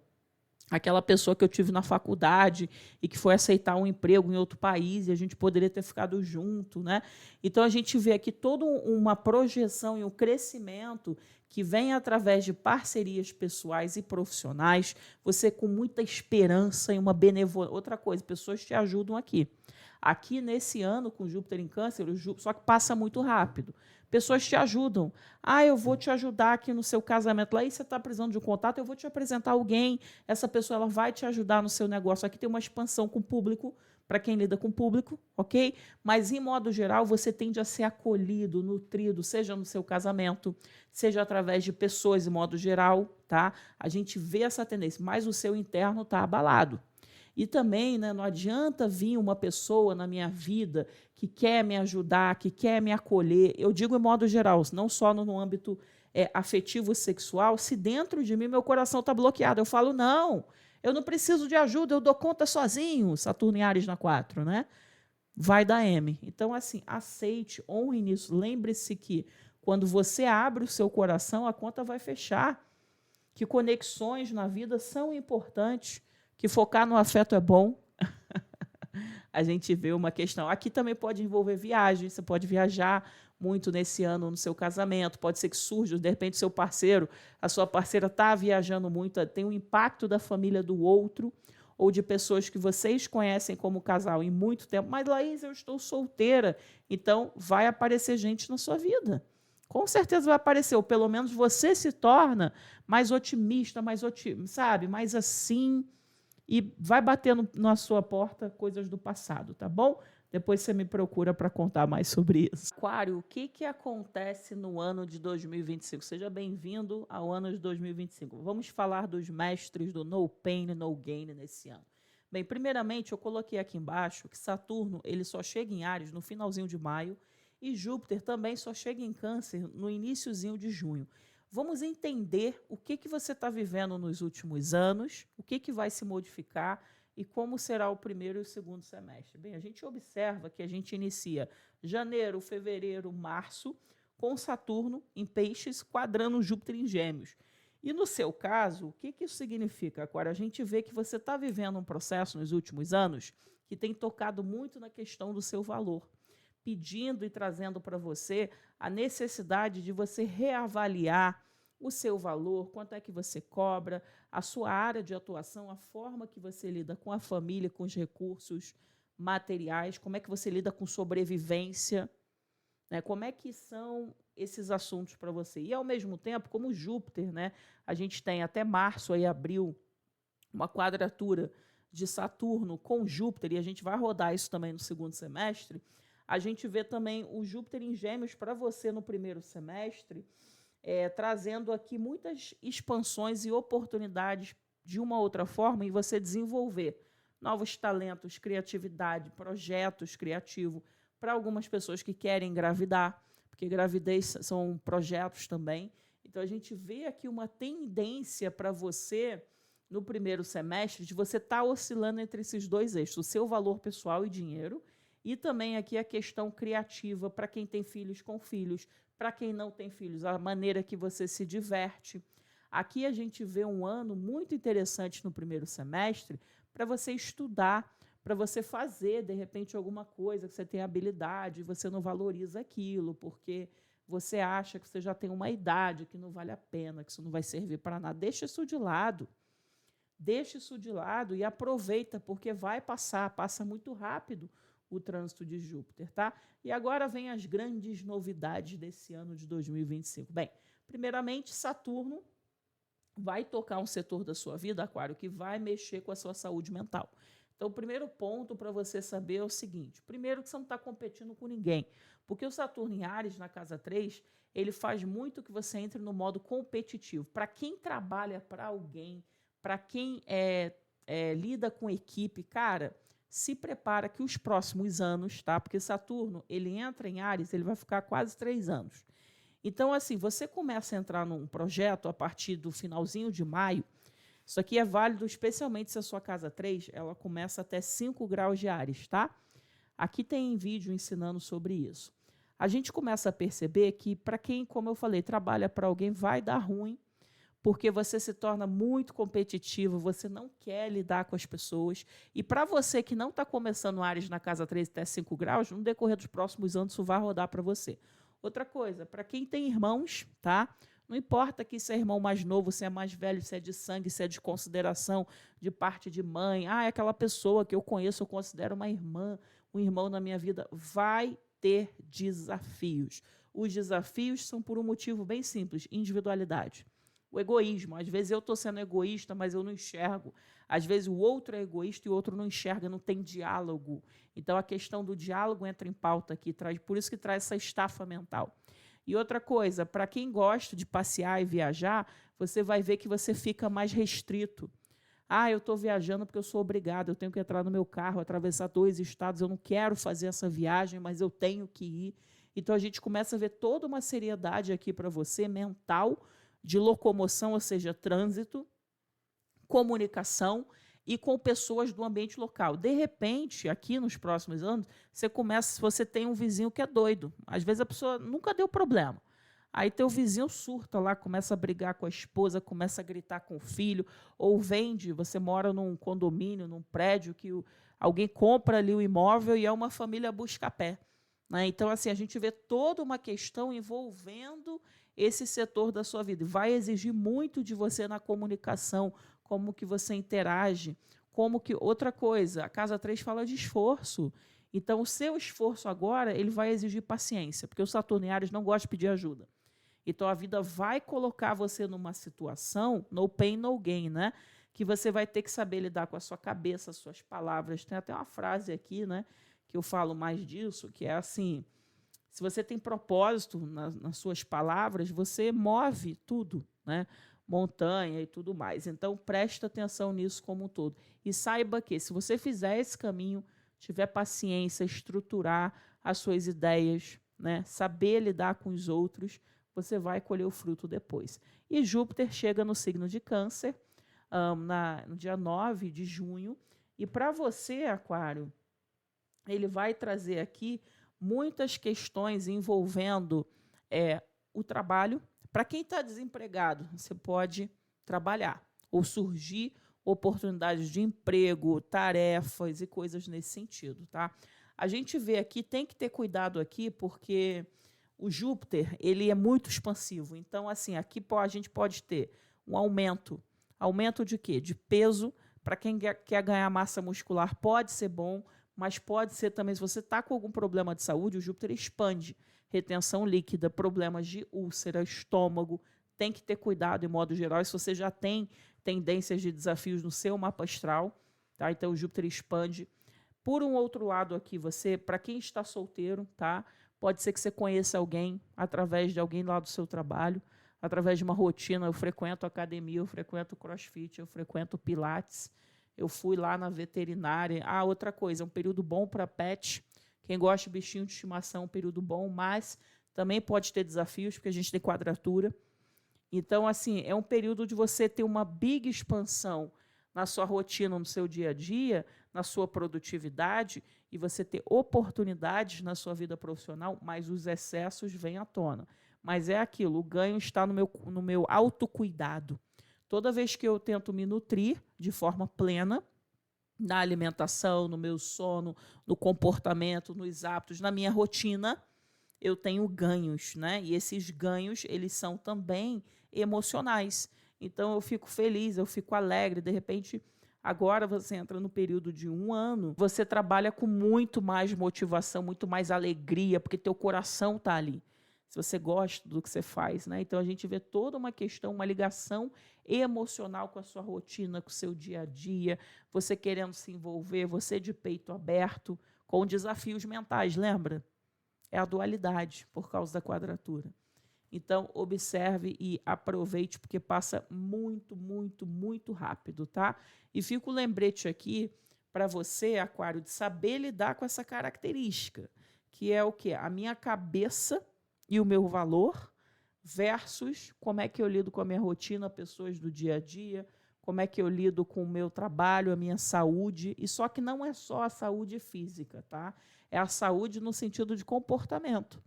aquela pessoa que eu tive na faculdade e que foi aceitar um emprego em outro país e a gente poderia ter ficado junto, né? Então, a gente vê aqui toda uma projeção e um crescimento que vem através de parcerias pessoais e profissionais, você com muita esperança e uma benevolência. Outra coisa, pessoas te ajudam aqui. Aqui, nesse ano, com Júpiter em Câncer, só que passa muito rápido. Pessoas te ajudam. Ah, eu vou te ajudar aqui no seu casamento. Lá, e você está precisando de um contato, eu vou te apresentar alguém. Essa pessoa ela vai te ajudar no seu negócio. Aqui tem uma expansão com o público, para quem lida com o público, ok? Mas, em modo geral, você tende a ser acolhido, nutrido, seja no seu casamento, seja através de pessoas, em modo geral, tá? A gente vê essa tendência, mas o seu interno está abalado. E também, né, não adianta vir uma pessoa na minha vida que quer me ajudar, que quer me acolher. Eu digo em modo geral, não só no âmbito afetivo e sexual, se dentro de mim meu coração está bloqueado. Eu falo, não, eu não preciso de ajuda, eu dou conta sozinho. Saturno em Áries na 4, né? Vai dar M. Então, assim, aceite, honre nisso. Lembre-se que quando você abre o seu coração, a conta vai fechar. Que conexões na vida são importantes. Que focar no afeto é bom. A gente vê uma questão. Aqui também pode envolver viagem. Você pode viajar muito nesse ano no seu casamento. Pode ser que surja, de repente, seu parceiro, a sua parceira está viajando muito, tem um impacto da família do outro. ou de pessoas que vocês conhecem como casal em muito tempo. Mas, Laís, eu estou solteira. Então, vai aparecer gente na sua vida. Com certeza vai aparecer, ou pelo menos você se torna mais otimista, sabe? Mais assim, e vai bater na sua porta coisas do passado, tá bom? Depois você me procura para contar mais sobre isso. Aquário, o que acontece no ano de 2025? Seja bem-vindo ao ano de 2025. Vamos falar dos mestres do No Pain, No Gain nesse ano. Bem, primeiramente, eu coloquei aqui embaixo que Saturno ele só chega em Áries no finalzinho de maio e Júpiter também só chega em Câncer no iniciozinho de junho. Vamos entender o que você está vivendo nos últimos anos, o que vai se modificar e como será o primeiro e o segundo semestre. Bem, a gente observa que a gente inicia janeiro, fevereiro, março, com Saturno em Peixes, quadrando Júpiter em Gêmeos. E no seu caso, o que isso significa? Agora, a gente vê que você está vivendo um processo nos últimos anos que tem tocado muito na questão do seu valor, pedindo e trazendo para você a necessidade de você reavaliar o seu valor, quanto é que você cobra, a sua área de atuação, a forma que você lida com a família, com os recursos materiais, como é que você lida com sobrevivência, né? Como é que são esses assuntos para você. E, ao mesmo tempo, como Júpiter, né, a gente tem até março, aí, abril, uma quadratura de Saturno com Júpiter, e a gente vai rodar isso também no segundo semestre, a gente vê também o Júpiter em Gêmeos para você no primeiro semestre, trazendo aqui muitas expansões e oportunidades de uma outra forma em você desenvolver novos talentos, criatividade, projetos criativos para algumas pessoas que querem engravidar, porque gravidez são projetos também. Então, a gente vê aqui uma tendência para você, no primeiro semestre, de você estar oscilando entre esses dois eixos, o seu valor pessoal e dinheiro, e também aqui a questão criativa para quem tem filhos com filhos, para quem não tem filhos, a maneira que você se diverte. Aqui a gente vê um ano muito interessante no primeiro semestre para você estudar, para você fazer, de repente, alguma coisa que você tem habilidade e você não valoriza aquilo, porque você acha que você já tem uma idade, que não vale a pena, que isso não vai servir para nada. Deixa isso de lado. Deixa isso de lado e aproveita, porque vai passar, passa muito rápido o trânsito de Júpiter, tá? E agora vem as grandes novidades desse ano de 2025. Bem, primeiramente, Saturno vai tocar um setor da sua vida, Aquário, que vai mexer com a sua saúde mental. Então, o primeiro ponto para você saber é o seguinte: primeiro, que você não está competindo com ninguém, porque o Saturno em Áries, na casa 3, ele faz muito que você entre no modo competitivo. Para quem trabalha para alguém, para quem lida com equipe, cara, se prepara que os próximos anos, tá? Porque Saturno, ele entra em Áries, ele vai ficar quase 3 anos. Então, assim, você começa a entrar num projeto a partir do finalzinho de maio. Isso aqui é válido especialmente se a sua casa 3, ela começa até 5 graus de Áries, tá? Aqui tem vídeo ensinando sobre isso. A gente começa a perceber que, para quem, como eu falei, trabalha para alguém, vai dar ruim, porque você se torna muito competitivo, você não quer lidar com as pessoas. E para você que não está começando Áries na casa 3 até 5 graus, no decorrer dos próximos anos, isso vai rodar para você. Outra coisa, para quem tem irmãos, tá? Não importa que se é irmão mais novo, se é mais velho, se é de sangue, se é de consideração, de parte de mãe. Ah, é aquela pessoa que eu conheço, eu considero uma irmã, um irmão na minha vida. Vai ter desafios. Os desafios são por um motivo bem simples: individualidade. O egoísmo. Às vezes eu estou sendo egoísta, mas eu não enxergo. Às vezes o outro é egoísta e o outro não enxerga, não tem diálogo. Então a questão do diálogo entra em pauta aqui, por isso que traz essa estafa mental. E outra coisa, para quem gosta de passear e viajar, você vai ver que você fica mais restrito. Ah, eu estou viajando porque eu sou obrigado, eu tenho que entrar no meu carro, atravessar 2 estados, eu não quero fazer essa viagem, mas eu tenho que ir. Então a gente começa a ver toda uma seriedade aqui para você, mental, de locomoção, ou seja, trânsito, comunicação e com pessoas do ambiente local. De repente, aqui nos próximos anos, você tem um vizinho que é doido. Às vezes a pessoa nunca deu problema. Aí teu vizinho surta lá, começa a brigar com a esposa, começa a gritar com o filho, ou você mora num condomínio, num prédio que alguém compra ali o imóvel e é uma família busca-pé. Né? Então, assim, a gente vê toda uma questão envolvendo esse setor da sua vida. Vai exigir muito de você na comunicação, como que você interage Como que outra coisa, a casa 3 fala de esforço. Então, o seu esforço agora ele vai exigir paciência, porque os Saturno em Áries não gosta de pedir ajuda. Então, a vida vai colocar você numa situação, no pain, no gain, né? Que você vai ter que saber lidar com a sua cabeça, suas palavras. Tem até uma frase aqui, né? Que eu falo mais disso, que é assim: se você tem propósito nas suas palavras, você move tudo, né? Montanha e tudo mais. Então, preste atenção nisso como um todo. E saiba que, se você fizer esse caminho, tiver paciência, estruturar as suas ideias, né? Saber lidar com os outros, você vai colher o fruto depois. E Júpiter chega no signo de Câncer, no dia 9 de junho. E para você, Aquário, ele vai trazer aqui muitas questões envolvendo o trabalho. Para quem está desempregado, você pode trabalhar ou surgir oportunidades de emprego, tarefas e coisas nesse sentido, tá? A gente vê aqui, tem que ter cuidado aqui, porque o Júpiter ele é muito expansivo. Então, assim, aqui a gente pode ter um aumento. Aumento de quê? De peso. Para quem quer ganhar massa muscular, pode ser bom, mas pode ser também, se você está com algum problema de saúde, o Júpiter expande. Retenção líquida, problemas de úlcera, estômago, tem que ter cuidado em modo geral. E se você já tem tendências de desafios no seu mapa astral, tá? Então o Júpiter expande. Por um outro lado aqui, você, para quem está solteiro, tá? Pode ser que você conheça alguém através de alguém lá do seu trabalho, através de uma rotina. Eu frequento academia, eu frequento crossfit, eu frequento pilates, eu fui lá na veterinária. Outra coisa, é um período bom para pet. Quem gosta de bichinho de estimação, é um período bom, mas também pode ter desafios, porque a gente tem quadratura. Então, assim, é um período de você ter uma big expansão na sua rotina, no seu dia a dia, na sua produtividade, e você ter oportunidades na sua vida profissional, mas os excessos vêm à tona. Mas é aquilo, o ganho está no meu autocuidado. Toda vez que eu tento me nutrir de forma plena, na alimentação, no meu sono, no comportamento, nos hábitos, na minha rotina, eu tenho ganhos, né? E esses ganhos, eles são também emocionais. Então, eu fico feliz, eu fico alegre. De repente, agora você entra no período de 1 ano, você trabalha com muito mais motivação, muito mais alegria, porque teu coração está ali. Se você gosta do que você faz, né? Então, a gente vê toda uma questão, uma ligação emocional com a sua rotina, com o seu dia a dia, você querendo se envolver, você de peito aberto, com desafios mentais, lembra? É a dualidade, por causa da quadratura. Então, observe e aproveite, porque passa muito, muito, muito rápido, tá? E fica o lembrete aqui para você, Aquário, de saber lidar com essa característica, que é o quê? A minha cabeça e o meu valor versus como é que eu lido com a minha rotina, pessoas do dia a dia, como é que eu lido com o meu trabalho, a minha saúde. E só que não é só a saúde física, tá? É a saúde no sentido de comportamento.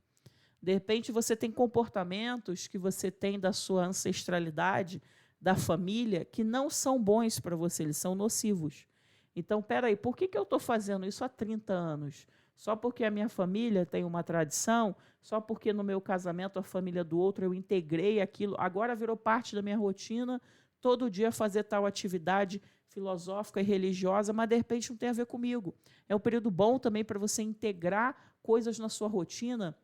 De repente, você tem comportamentos que você tem da sua ancestralidade, da família, que não são bons para você, eles são nocivos. Então, peraí, por que eu estou fazendo isso há 30 anos? Só porque a minha família tem uma tradição? Só porque no meu casamento a família do outro eu integrei aquilo? Agora virou parte da minha rotina, todo dia fazer tal atividade filosófica e religiosa, mas de repente não tem a ver comigo. É um período bom também para você integrar coisas na sua rotina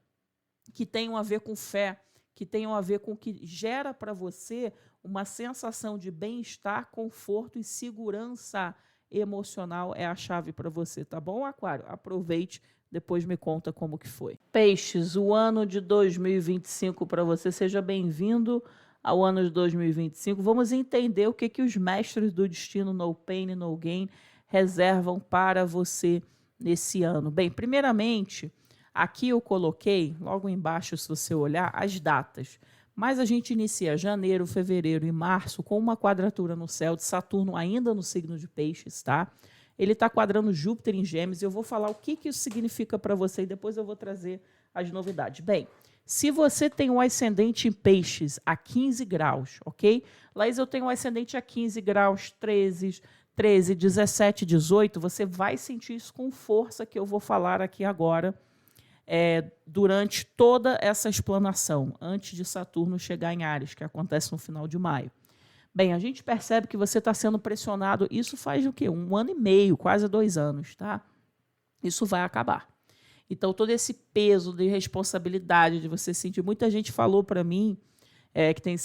que tenham a ver com fé, que tenham a ver com o que gera para você uma sensação de bem-estar, conforto e segurança emocional. É a chave para você, tá bom, Aquário? Aproveite, depois me conta como que foi. Peixes, o ano de 2025 para você, seja bem-vindo ao ano de 2025. Vamos entender o que os mestres do destino, no pain, no gain, reservam para você nesse ano. Bem, primeiramente, aqui eu coloquei, logo embaixo, se você olhar, as datas. Mas a gente inicia janeiro, fevereiro e março com uma quadratura no céu de Saturno ainda no signo de Peixes, tá? Ele está quadrando Júpiter em Gêmeos e eu vou falar o que isso significa para você e depois eu vou trazer as novidades. Bem, se você tem um ascendente em Peixes a 15 graus, ok? Laís, eu tenho um ascendente a 15 graus, 13, 17, 18, você vai sentir isso com força que eu vou falar aqui agora, durante toda essa explanação, antes de Saturno chegar em Áries, que acontece no final de maio. Bem, a gente percebe que você está sendo pressionado, isso faz o quê? 1 ano e meio, quase 2 anos, tá? Isso vai acabar. Então, todo esse peso de responsabilidade de você sentir... Muita gente falou para mim que tem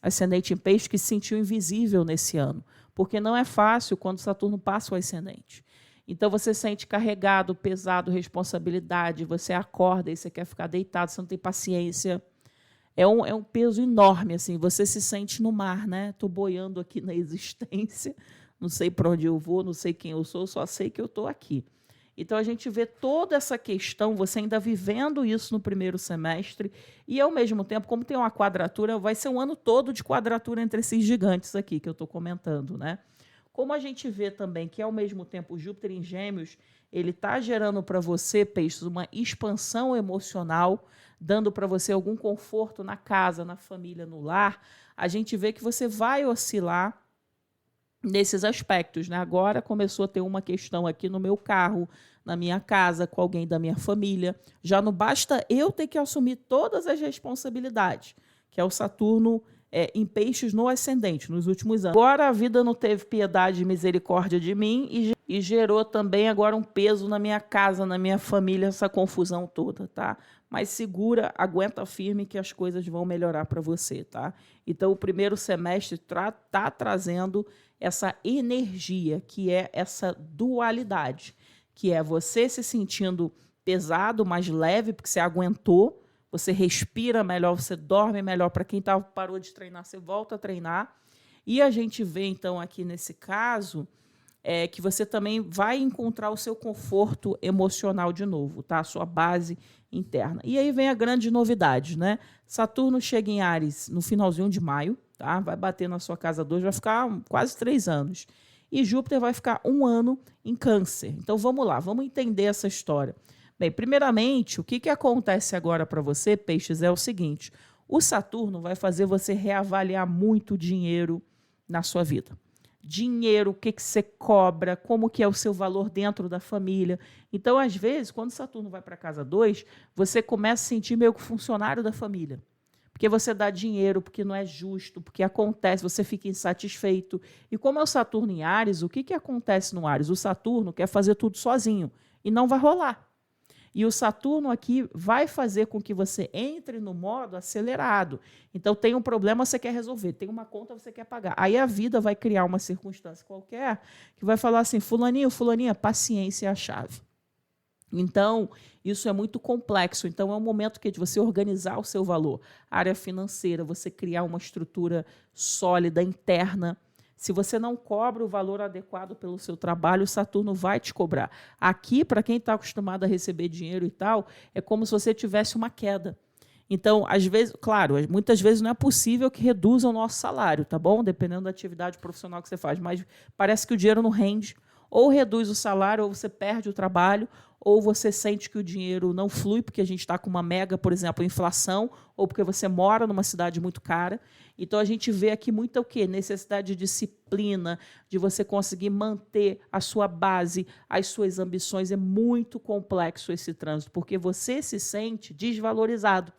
ascendente em peixe que se sentiu invisível nesse ano, porque não é fácil quando Saturno passa o ascendente. Então, você sente carregado, pesado, responsabilidade, você acorda e você quer ficar deitado, você não tem paciência. É um peso enorme, assim, você se sente no mar, né? Estou boiando aqui na existência, não sei para onde eu vou, não sei quem eu sou, só sei que eu estou aqui. Então, a gente vê toda essa questão, você ainda vivendo isso no primeiro semestre, e, ao mesmo tempo, como tem uma quadratura, vai ser um ano todo de quadratura entre esses gigantes aqui que eu estou comentando, né? Como a gente vê também que, ao mesmo tempo, o Júpiter em Gêmeos, ele está gerando para você, Peixes, uma expansão emocional, dando para você algum conforto na casa, na família, no lar, a gente vê que você vai oscilar nesses aspectos, né? Agora começou a ter uma questão aqui no meu carro, na minha casa, com alguém da minha família. Já não basta eu ter que assumir todas as responsabilidades, que é o Saturno em peixes no ascendente, nos últimos anos. Agora a vida não teve piedade e misericórdia de mim e gerou também agora um peso na minha casa, na minha família, essa confusão toda, tá? Mas segura, aguenta firme que as coisas vão melhorar para você, tá? Então o primeiro semestre tá trazendo essa energia, que é essa dualidade, que é você se sentindo pesado, mais leve, porque você aguentou, você respira melhor, você dorme melhor. Para quem parou de treinar, você volta a treinar. E a gente vê, então, aqui nesse caso, que você também vai encontrar o seu conforto emocional de novo, tá? A sua base interna. E aí vem a grande novidade, né? Saturno chega em Áries no finalzinho de maio, tá? Vai bater na sua casa 2, vai ficar quase 3 anos. E Júpiter vai ficar 1 ano em Câncer. Então, vamos lá, vamos entender essa história. Bem, primeiramente, o que acontece agora para você, Peixes, é o seguinte: o Saturno vai fazer você reavaliar muito o dinheiro na sua vida. Dinheiro, o que você cobra, como que é o seu valor dentro da família. Então, às vezes, quando Saturno vai para a casa 2, você começa a sentir meio que funcionário da família. Porque você dá dinheiro, porque não é justo, porque acontece, você fica insatisfeito. E como é o Saturno em Áries, o que acontece no Áries? O Saturno quer fazer tudo sozinho e não vai rolar. E o Saturno aqui vai fazer com que você entre no modo acelerado. Então, tem um problema, você quer resolver. Tem uma conta, você quer pagar. Aí a vida vai criar uma circunstância qualquer que vai falar assim: fulaninho, fulaninha, paciência é a chave. Então, isso é muito complexo. Então, é um momento de você organizar o seu valor. Área financeira, você criar uma estrutura sólida, interna. Se você não cobra o valor adequado pelo seu trabalho, o Saturno vai te cobrar. Aqui, para quem está acostumado a receber dinheiro e tal, é como se você tivesse uma queda. Então, às vezes, claro, muitas vezes não é possível que reduza o nosso salário, tá bom? Dependendo da atividade profissional que você faz. Mas parece que o dinheiro não rende. Ou reduz o salário, ou você perde o trabalho, ou você sente que o dinheiro não flui, porque a gente está com uma mega, por exemplo, inflação, ou porque você mora numa cidade muito cara. Então, a gente vê aqui muito o quê? Necessidade de disciplina, de você conseguir manter a sua base, as suas ambições. É muito complexo esse trânsito, porque você se sente desvalorizado,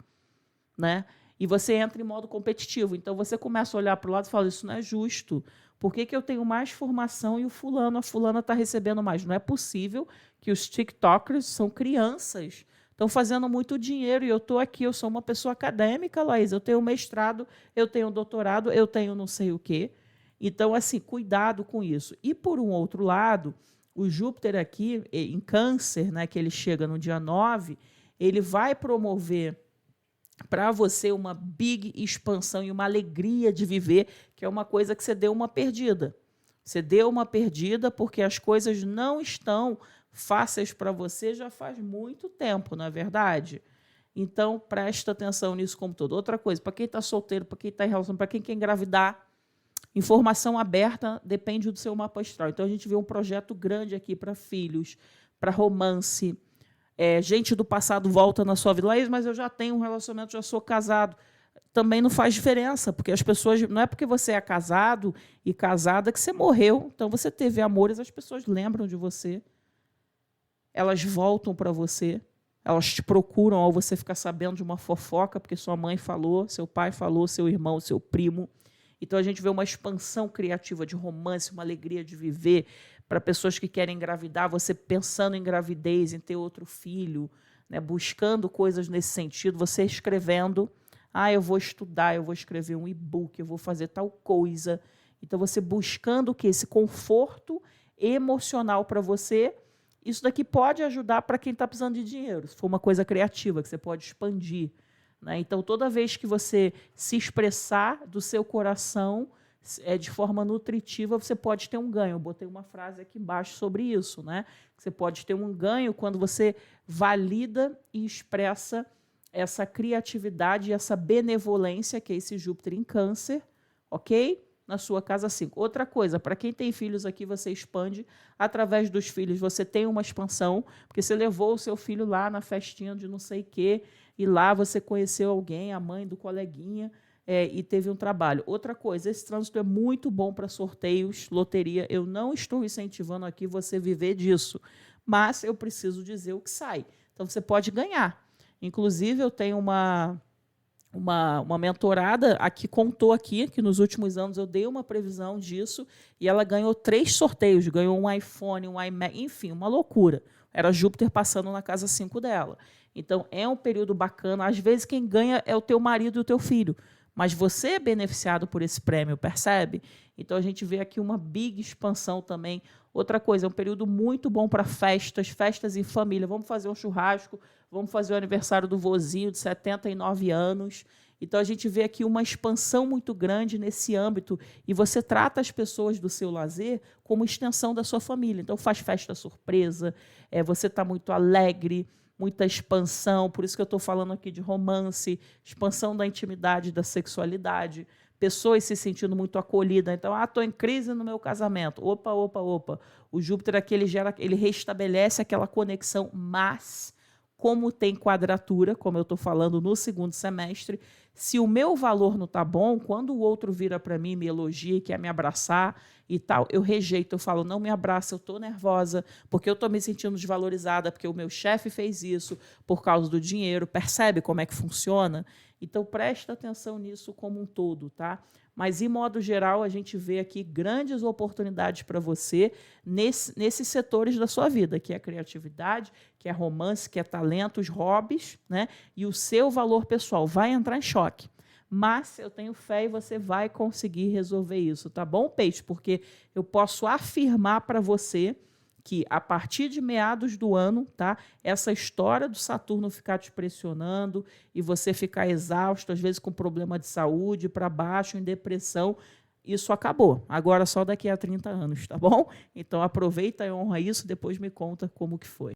né? E você entra em modo competitivo. Então, você começa a olhar para o lado e fala: isso não é justo. Por que eu tenho mais formação e a fulana está recebendo mais? Não é possível que os TikTokers são crianças, estão fazendo muito dinheiro e eu estou aqui, eu sou uma pessoa acadêmica, Laís, eu tenho mestrado, eu tenho doutorado, eu tenho não sei o quê. Então, assim, cuidado com isso. E, por um outro lado, o Júpiter aqui, em Câncer, né, que ele chega no dia 9, ele vai promover para você uma big expansão e uma alegria de viver, que é uma coisa que você deu uma perdida. Você deu uma perdida porque as coisas não estão fáceis para você já faz muito tempo, não é verdade? Então, presta atenção nisso como todo. Outra coisa, para quem está solteiro, para quem está em relação, para quem quer engravidar, informação aberta depende do seu mapa astral. Então, a gente vê um projeto grande aqui para filhos, para romance. Gente do passado volta na sua vida, mas eu já tenho um relacionamento, já sou casado. Também não faz diferença, porque as pessoas... Não é porque você é casado e casada que você morreu. Então, você teve amores, as pessoas lembram de você. Elas voltam para você. Elas te procuram ao você ficar sabendo de uma fofoca, porque sua mãe falou, seu pai falou, seu irmão, seu primo. Então a gente vê uma expansão criativa de romance, uma alegria de viver para pessoas que querem engravidar, você pensando em gravidez, em ter outro filho, né, buscando coisas nesse sentido, você escrevendo, eu vou estudar, eu vou escrever um e-book, eu vou fazer tal coisa. Então você buscando o que? Esse conforto emocional para você. Isso daqui pode ajudar para quem está precisando de dinheiro, se for uma coisa criativa, que você pode expandir. Né? Então, toda vez que você se expressar do seu coração de forma nutritiva, você pode ter um ganho. Eu botei uma frase aqui embaixo sobre isso. Né? Você pode ter um ganho quando você valida e expressa essa criatividade e essa benevolência, que é esse Júpiter em Câncer, ok? Na sua casa 5. Outra coisa, para quem tem filhos aqui, você expande através dos filhos. Você tem uma expansão, porque você levou o seu filho lá na festinha de não sei o quê, e lá você conheceu alguém, a mãe do coleguinha, e teve um trabalho. Outra coisa, esse trânsito é muito bom para sorteios, loteria. Eu não estou incentivando aqui você viver disso, mas eu preciso dizer o que sai. Então, você pode ganhar. Inclusive, eu tenho uma mentorada aqui, contou aqui, que nos últimos anos eu dei uma previsão disso, e ela ganhou 3 sorteios, ganhou um iPhone, um iMac, enfim, uma loucura. Era Júpiter passando na casa 5 dela. Então, é um período bacana. Às vezes, quem ganha é o teu marido e o teu filho, mas você é beneficiado por esse prêmio, percebe? Então, a gente vê aqui uma big expansão também. Outra coisa, é um período muito bom para festas em família. Vamos fazer um churrasco, vamos fazer o aniversário do vozinho de 79 anos. Então, a gente vê aqui uma expansão muito grande nesse âmbito, e você trata as pessoas do seu lazer como extensão da sua família. Então, faz festa surpresa, você está muito alegre, muita expansão, por isso que eu estou falando aqui de romance, expansão da intimidade, da sexualidade, pessoas se sentindo muito acolhidas. Então, estou em crise no meu casamento. Opa. O Júpiter aqui, ele restabelece aquela conexão, mas como tem quadratura, como eu estou falando no segundo semestre, se o meu valor não está bom, quando o outro vira para mim, me elogia, quer me abraçar e tal, eu rejeito, eu falo, não me abraça, eu estou nervosa, porque eu estou me sentindo desvalorizada, porque o meu chefe fez isso, por causa do dinheiro. Percebe como é que funciona? Então, presta atenção nisso como um todo, tá? Mas, em modo geral, a gente vê aqui grandes oportunidades para você nesses setores da sua vida, que é a criatividade, que é romance, que é talento, os hobbies, né? E o seu valor pessoal vai entrar em choque. Mas eu tenho fé e você vai conseguir resolver isso, tá bom, Peixe? Porque eu posso afirmar para você que, a partir de meados do ano, tá, essa história do Saturno ficar te pressionando e você ficar exausto, às vezes com problema de saúde, para baixo, em depressão, isso acabou. Agora só daqui a 30 anos, tá bom? Então aproveita e honra isso, depois me conta como que foi.